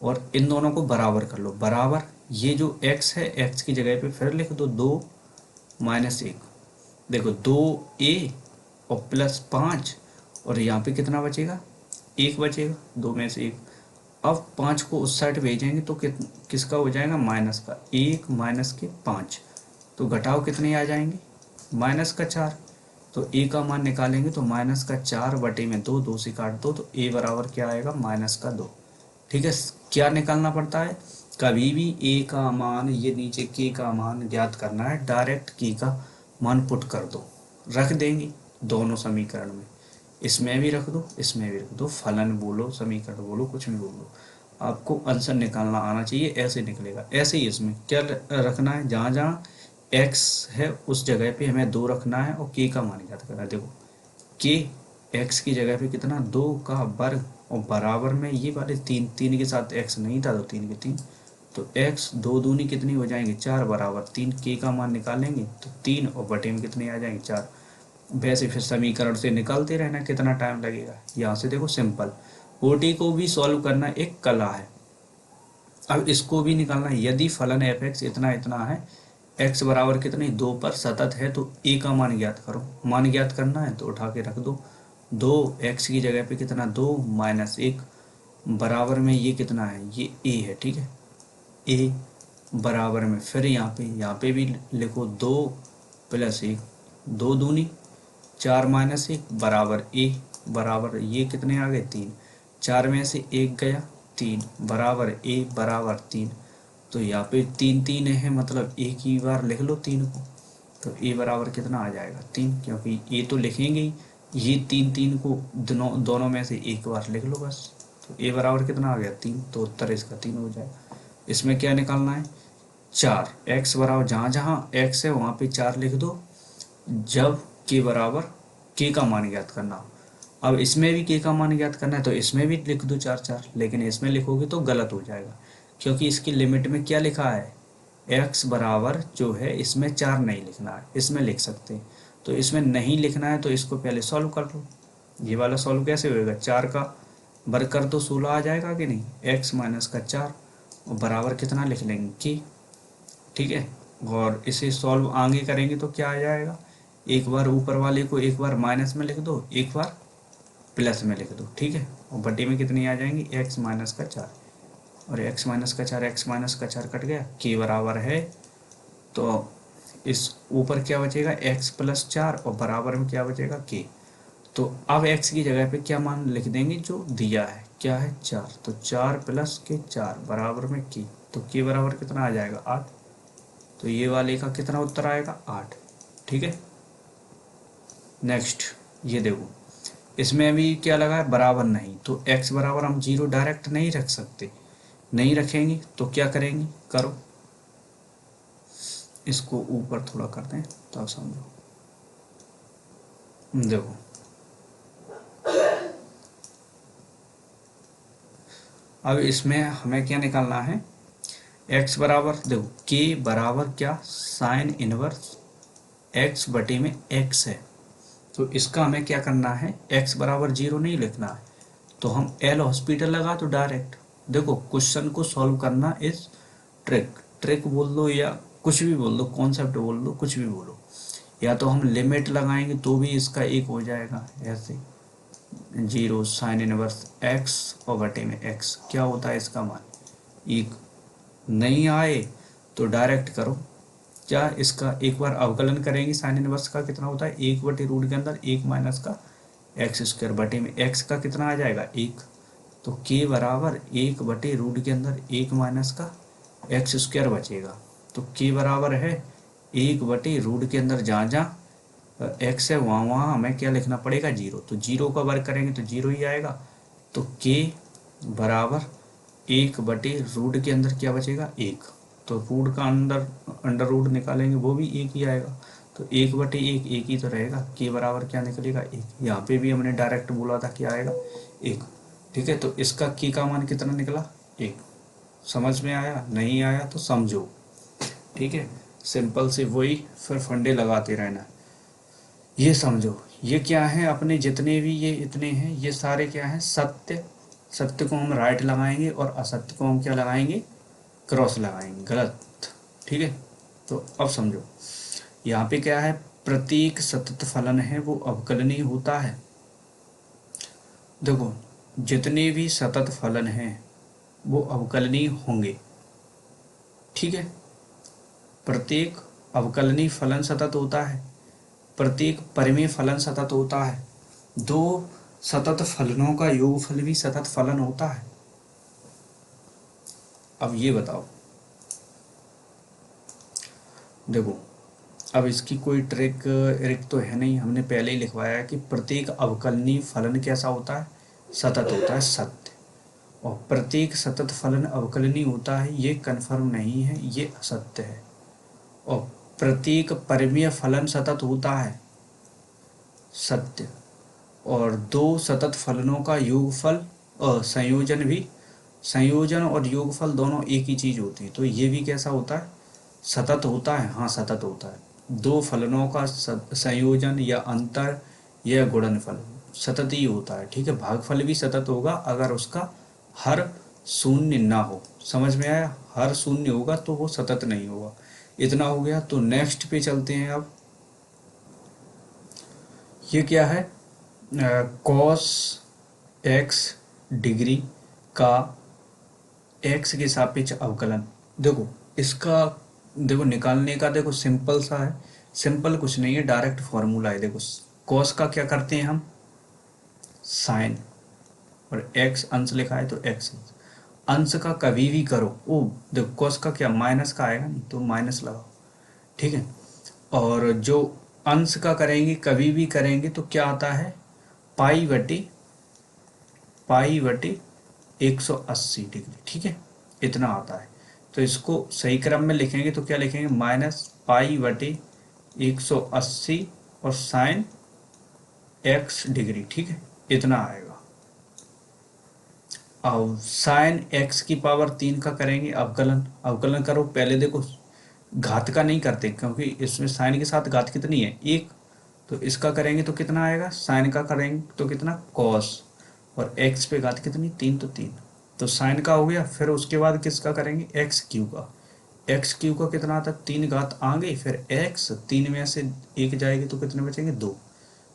और इन दोनों को बराबर कर लो, बराबर ये जो x है x की जगह पे फिर लिख दो 2 - 1। देखो 2a और +5, और यहाँ पे कितना बचेगा 1 बचेगा, 2 में से 1। अब 5 को उस साइड भेजेंगे तो किसका हो जाएगा, माइनस का। 1 माइनस के 5, तो घटाओ कितने आ जाएंगे, -4। तो a का मान निकालेंगे तो -4 बटे में 2, 2 से काट दो, तो a बराबर क्या आएगा -2, ठीक है। क्या निकालना पड़ता है, कभी भी a का मान, ये नीचे k का मान ज्ञात करना है, डायरेक्ट k का मान पुट कर दो, रख देंगे दोनों समीकरण में, इसमें भी रख दो इसमें भी रख दो, फलन बोलो समीकरण बोलो कुछ भी बोलो, आपको आंसर निकालना आना चाहिए, ऐसे निकलेगा। ऐसे ही इसमें क्या रखना है, जहाँ जहाँ x है उस जगह पे हमें 2 रखना है, और k का मान ज्ञात करना है। देखो k x की जगह पे कितना 2 का वर्ग, और बराबर में ये वाले 3 के साथ x नहीं था तो 3 के 3, तो x 2 दूनी कितनी हो जाएंगी 4 बराबर 3, k का मान निकालेंगे तो 3 और बटे में कितने आ जाएंगे 4। वैसे फिर समीकरण से निकालते रहना, कितना टाइम लगेगा। यहाँ से देखो सिंपल, OT को भी सॉल्व करना एक कला है। अब इसको भी निकालना है, यदि फलन एफ एक्स इतना इतना है, x बराबर कितनी 2 पर सतत है, तो a का मान ज्ञात करो। मान ज्ञात करना है तो उठा के रख दो, 2x की जगह पे कितना 2 माइनस 1 बराबर में ये कितना है, ये a है, ठीक है। a बराबर में फिर यहाँ पे भी लिखो 2 प्लस 1, 2 दूनी 4 माइनस 1 बराबर a बराबर ये कितने आ गए 3, 4 में से 1 गया 3 बराबर a बराबर 3। तो यहाँ पे 3 3 है, मतलब एक ही बार लिख लो 3 को, तो a बराबर कितना आ जाएगा 3, क्योंकि a तो लिखेंगे ही, ये 3 3 को दोनों में से एक बार लिख लो बस। तो a बराबर कितना आ गया 3, तो उत्तर इसका 3 हो जाएगा। इसमें क्या निकालना है 4, x बराबर जहाँ जहाँ x है वहाँ पे 4 लिख दो, जब k बराबर k का मान ज्ञात करना हो। अब इसमें भी k का मान ज्ञात करना है तो इसमें भी लिख दो 4 4, लेकिन इसमें लिखोगे तो गलत हो जाएगा, क्योंकि इसकी लिमिट में क्या लिखा है x बराबर जो है इसमें 4 नहीं लिखना है, इसमें लिख सकते हैं। तो इसमें नहीं लिखना है तो इसको पहले सॉल्व कर लो। ये वाला सॉल्व कैसे होएगा, 4 का वर्ग कर दो 16 आ जाएगा कि नहीं, x माइनस का 4 और बराबर कितना लिख लेंगे k, ठीक है। और इसे सॉल्व आगे करेंगे तो क्या आ जाएगा, एक बार ऊपर वाले को एक बार माइनस में लिख दो, एक बार प्लस में लिख दो, ठीक है। और बटे में कितनी आ जाएंगी x माइनस का 4, और x माइनस का 4 x माइनस का 4 कट गया, k बराबर है, तो इस ऊपर क्या बचेगा x प्लस 4 और बराबर में क्या बचेगा k। तो अब x की जगह पे क्या मान लिख देंगे जो दिया है, क्या है 4, तो 4 प्लस के 4 बराबर में k, तो k बराबर कितना आ जाएगा 8। तो ये वाले का कितना उत्तर आएगा 8, ठीक है। नेक्स्ट ये देखो, इसमें भी क्या लगा है बराबर नहीं, तो x बराबर हम 0 डायरेक्ट नहीं रख सकते, नहीं रखेंगे तो क्या करेंगे, करो इसको ऊपर थोड़ा करते हैं तो आप समझो। देखो अब इसमें हमें क्या निकालना है, x बराबर देखो k बराबर क्या साइन इनवर्स x बटे में x है, तो इसका हमें क्या करना है, x बराबर 0 नहीं लिखना है, तो हम एल हॉस्पिटल लगा तो डायरेक्ट देखो क्वेश्चन को सॉल्व करना इस ट्रिक बोल दो या कुछ भी बोल दो, कॉन्सेप्ट बोल दो, कुछ भी बोलो, या तो हम लिमिट लगाएंगे तो भी इसका एक हो जाएगा, ऐसे 0 साइन इनवर्स x और बटे में x क्या होता है इसका मान एक, नहीं आए तो डायरेक्ट करो, क्या इसका एक बार अवकलन करेंगे साइन इनवर्स का कितना होता है 1 बटे रूट के अंदर 1 माइनस का एक्स स्क्वायर बटे में x का कितना आ जाएगा 1, तो k बराबर 1 बटे रूट के अंदर 1 माइनस का एक्स स्क्वायर बचेगा, तो k बराबर है 1 बटे रूट के अंदर जहाँ जहाँ x है वहाँ वहाँ हमें क्या लिखना पड़ेगा 0, तो 0 का वर्ग करेंगे तो 0 ही आएगा, तो k बराबर 1 बटे रूट के अंदर क्या बचेगा 1, तो रूट का अंडर रूट निकालेंगे वो भी 1 ही आएगा, तो 1 बटे 1 1 ही तो रहेगा, k बराबर क्या निकलेगा 1। यहाँ पे भी हमने डायरेक्ट बोला था क्या आएगा 1, ठीक है। तो इसका k का मान कितना निकला 1, समझ में आया, नहीं आया तो समझो, ठीक है। सिंपल से वही फिर फंडे लगाते रहना। ये समझो ये क्या है, अपने जितने भी ये इतने हैं ये सारे क्या हैं सत्य, सत्य को हम राइट लगाएंगे और असत्य को हम क्या लगाएंगे क्रॉस लगाएंगे, गलत, ठीक है। तो अब समझो यहाँ पे क्या है, प्रत्येक सतत फलन है वो अवकलनीय होता है। देखो जितने भी सतत फलन हैं वो अवकलनीय होंगे, ठीक है। प्रत्येक अवकलनीय फलन सतत होता है, प्रत्येक परिमेय फलन सतत होता है, दो सतत फलनों का योगफल भी सतत फलन होता है। अब ये बताओ, देखो अब इसकी कोई ट्रिक तो है नहीं, हमने पहले ही लिखवाया है कि प्रत्येक अवकलनीय फलन कैसा होता है सतत होता है, सत्य, और प्रत्येक सतत फलन अवकलनीय होता है ये कन्फर्म नहीं है, ये असत्य है। और प्रत्येक परिमेय फलन सतत होता है सत्य, और दो सतत फलनों का योगफल और संयोजन भी संयोजन और योगफल दोनों एक ही चीज होती है, तो ये भी कैसा होता है, सतत होता है। हाँ सतत होता है। दो फलनों का संयोजन या अंतर या गुणनफल सतत ही होता है, ठीक है। भागफल भी सतत होगा अगर उसका हर शून्य ना हो। समझ में आया, हर शून्य होगा तो वो सतत नहीं होगा। इतना हो गया। तो नेक्स्ट पे चलते हैं। अब ये क्या है, कॉस एक्स डिग्री का एक्स के सापेक्ष अवकलन। देखो इसका, देखो निकालने का, देखो सिंपल सा है, सिंपल कुछ नहीं है, डायरेक्ट फॉर्मूला है। देखो कॉस का क्या करते हैं हम, साइन, और एक्स अंश लिखा है तो एक्स अंश का कभी भी करो, ओ देखो कॉस का क्या माइनस का आएगा, नहीं तो माइनस लगाओ, ठीक है। और जो अंश का करेंगे कभी भी करेंगे तो क्या आता है, पाई बटे 180 डिग्री, ठीक है, इतना आता है। तो इसको सही क्रम में लिखेंगे तो क्या लिखेंगे, -पाई/180 और साइन x डिग्री, ठीक है, इतना आएगा। अब साइन x की पावर 3 का करेंगे अवकलन। अवकलन करो, पहले देखो घात का नहीं करते क्योंकि इसमें साइन के साथ घात कितनी है, 1। तो इसका करेंगे तो कितना आएगा, साइन का करेंगे तो कितना, कॉस, और x पे घात कितनी, 3, तो 3। तो साइन का हो गया। फिर उसके बाद किसका करेंगे, एक्स क्यू का। एक्स क्यू का कितना आता है, 3 घात आ गई, फिर एक्स, 3 में से 1 जाएगी तो कितने बचेंगे, 2।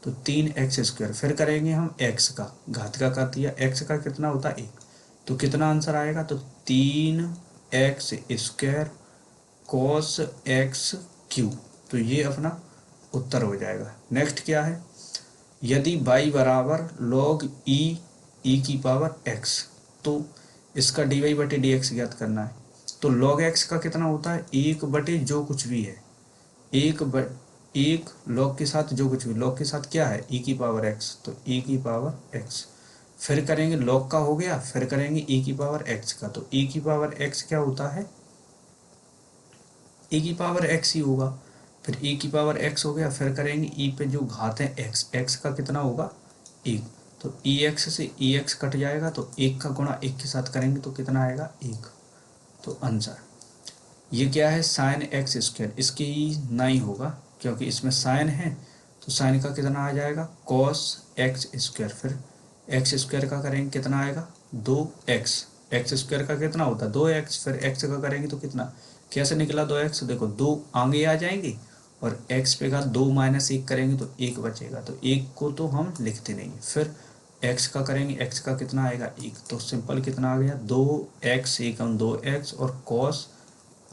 तो 3x²। फिर करेंगे हम एक्स का, घात का कर दिया, एक्स का कितना होता है, 1। तो कितना आंसर आएगा, तो 3x² कॉस एक्स क्यू। तो ये अपना उत्तर हो जाएगा। नेक्स्ट क्या है, यदि y बराबर log e की पावर x, तो इसका dy/dx ज्ञात करना है। तो log x का कितना होता है, 1 जो कुछ भी है, 1 log के साथ जो कुछ भी, log के साथ क्या है, e की पावर x, तो e की पावर x। फिर करेंगे log का हो गया, फिर करेंगे e की पावर x का, तो e की पावर x क्या होता है, e की पावर x ही होगा। फिर e की पावर x हो गया, फिर करेंगे e पे जो घात है x, x का कितना होगा, 1। तो ex से ex कट जाएगा, तो 1 का गुणा 1 के साथ करेंगे तो कितना आएगा, 1। तो आंसर ये क्या है, साइन x²। इसकी नहीं होगा क्योंकि इसमें साइन है, तो साइन का कितना आ जाएगा, कॉस x²। फिर x² का करेंगे कितना आएगा, 2x। x² का कितना होता है, 2x। फिर x का करेंगे तो कितना, कैसे निकला 2x, देखो 2 आगे आ जाएंगे और x पे का 2 - 1 करेंगे तो 1 बचेगा, तो 1 को तो हम लिखते नहीं। फिर x का करेंगे, x का कितना आएगा, 1। तो सिंपल कितना आ गया, 2x, 2x और कॉस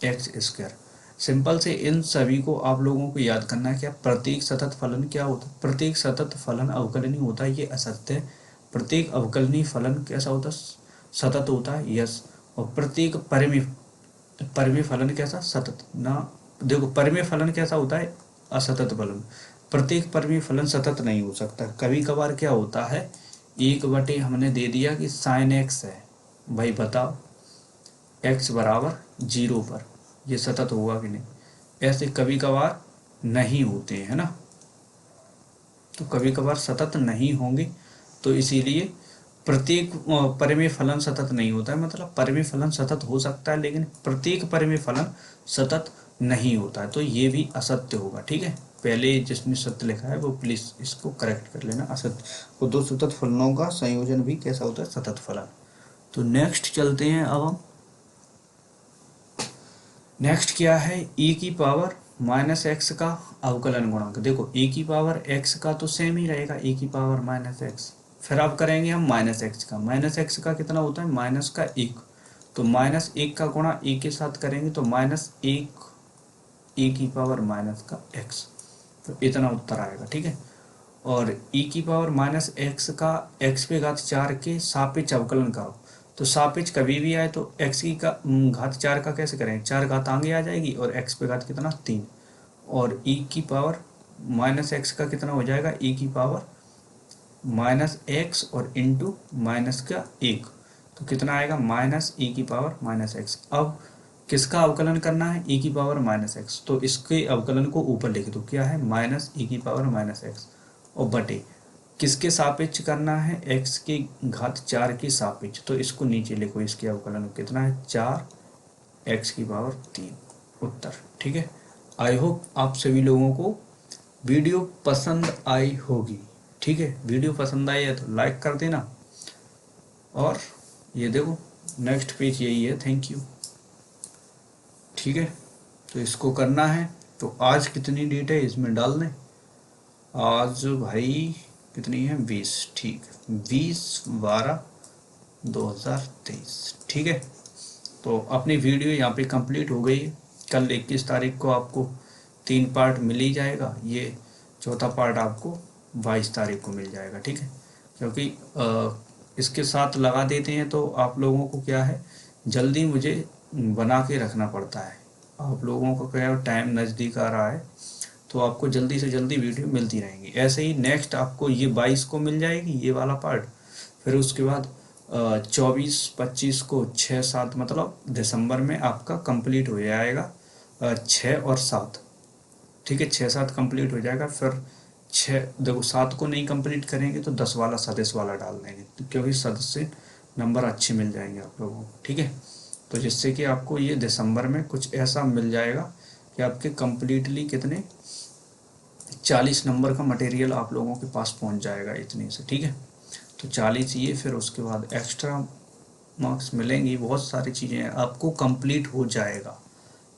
x²। सिंपल से इन सभी को आप लोगों को याद करना है। क्या प्रत्येक सतत फलन क्या होता है, प्रत्येक सतत फलन अवकलनीय होता है, ये असत्य है। प्रत्येक अवकलनीय फलन कैसा होता है, सतत होता है, यस। और प्रत्येक परिमेय फलन कैसा, सतत ना। देखो परिमेय फलन कैसा होता है, असतत फलन। प्रत्येक परिमेय फलन सतत नहीं हो सकता। कभी कभार क्या होता है, 1 हमने दे दिया कि साइन x है, भाई बताओ x बराबर 0 पर ये सतत होगा कि नहीं, ऐसे कभी कभार नहीं होते हैं, है ना। तो कभी कभार सतत नहीं होंगे, तो इसीलिए प्रत्येक परिमेय फलन सतत नहीं होता है। मतलब परिमेय फलन सतत हो सकता है लेकिन प्रत्येक परिमेय फलन सतत नहीं होता है, तो ये भी असत्य होगा, ठीक है। पहले जिसने सत्य लिखा है वो प्लीज इसको करेक्ट कर लेना, असत्य। वो दो सतत फलनों का संयोजन भी कैसा होता है, सतत फलन। तो नेक्स्ट चलते हैं। अब हम नेक्स्ट क्या है, e की पावर -x का अवकलन गुणांक। देखो e की पावर x का तो सेम ही रहेगा, e की पावर -x। फिर अब करेंगे हम -x का। -x का कितना होता है, -1। तो -1 का गुणा e के साथ करेंगे तो -1 e की पावर -x। तो इतना उत्तर आएगा, ठीक है। और e की पावर -x का x पे घात 4 के सापेक्ष अवकलन करो। तो सापेक्ष कभी भी आए तो x की का घात 4 का कैसे करेंगे, 4 घात आगे आ जाएगी और x पे घात कितना, 3। और e की पावर -x का कितना हो जाएगा, e की पावर -x और इंटू माइनस का 1। तो कितना आएगा, -e की पावर -x। अब किसका अवकलन करना है, e की पावर -x। तो इसके अवकलन को ऊपर लिख दो, क्या है, -e की पावर -x और बटे किसके सापेक्ष करना है, x की घात 4 के सापेक्ष। तो इसको नीचे लिखो, इसके अवकलन कितना है 4 x की पावर 3 उत्तर। ठीक है, आई होप आप सभी लोगों को वीडियो पसंद आई होगी। ठीक है, वीडियो पसंद आई है तो लाइक कर देना, और ये देखो नेक्स्ट पेज यही है। Thank you. ठीक है, तो इसको करना है। तो आज कितनी डेट है इसमें डाल दें, आज भाई कितनी है 20। ठीक, 20/12/2023। ठीक है, तो अपनी वीडियो यहाँ पे कंप्लीट हो गई है। कल 21 तारीख को आपको 3 पार्ट मिल ही जाएगा, ये चौथा पार्ट आपको 22 तारीख को मिल जाएगा। ठीक है, क्योंकि इसके साथ लगा देते हैं तो आप लोगों को क्या है, जल्दी मुझे बना के रखना पड़ता है। आप लोगों को क्या टाइम नज़दीक आ रहा है, तो आपको जल्दी से जल्दी वीडियो मिलती रहेंगी। ऐसे ही नेक्स्ट आपको ये 22 को मिल जाएगी ये वाला पार्ट, फिर उसके बाद 24-25 को 6-7 मतलब दिसंबर में आपका कंप्लीट हो जाएगा 6 और 7। ठीक है, 6-7 कंप्लीट हो जाएगा। फिर 6 देखो 7 को नहीं कंप्लीट करेंगे तो 10 वाला सदस्य वाला डाल देंगे, क्योंकि सदस्य नंबर अच्छे मिल जाएंगे आप लोगों को। ठीक है, तो जिससे कि आपको ये दिसंबर में कुछ ऐसा मिल जाएगा कि आपके कंप्लीटली कितने 40 नंबर का मटेरियल आप लोगों के पास पहुंच जाएगा इतने से। ठीक है, तो 40 ये, फिर उसके बाद एक्स्ट्रा मार्क्स मिलेंगी, बहुत सारी चीज़ें आपको कंप्लीट हो जाएगा।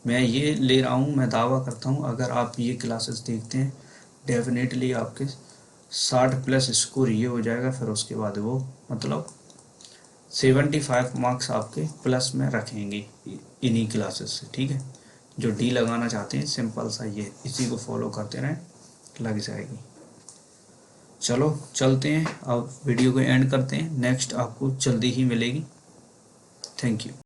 मैं ये ले रहा हूँ, मैं दावा करता हूँ अगर आप ये क्लासेस देखते हैं डेफिनेटली आपके 60+ स्कोर ये हो जाएगा। फिर उसके बाद वो मतलब 75 मार्क्स आपके प्लस में रखेंगे इन्हीं क्लासेस से। ठीक है, जो डी लगाना चाहते हैं सिंपल सा ये, इसी को फॉलो करते रहें, लग जाएगी। चलो चलते हैं, अब वीडियो को एंड करते हैं, नेक्स्ट आपको जल्दी ही मिलेगी। Thank you.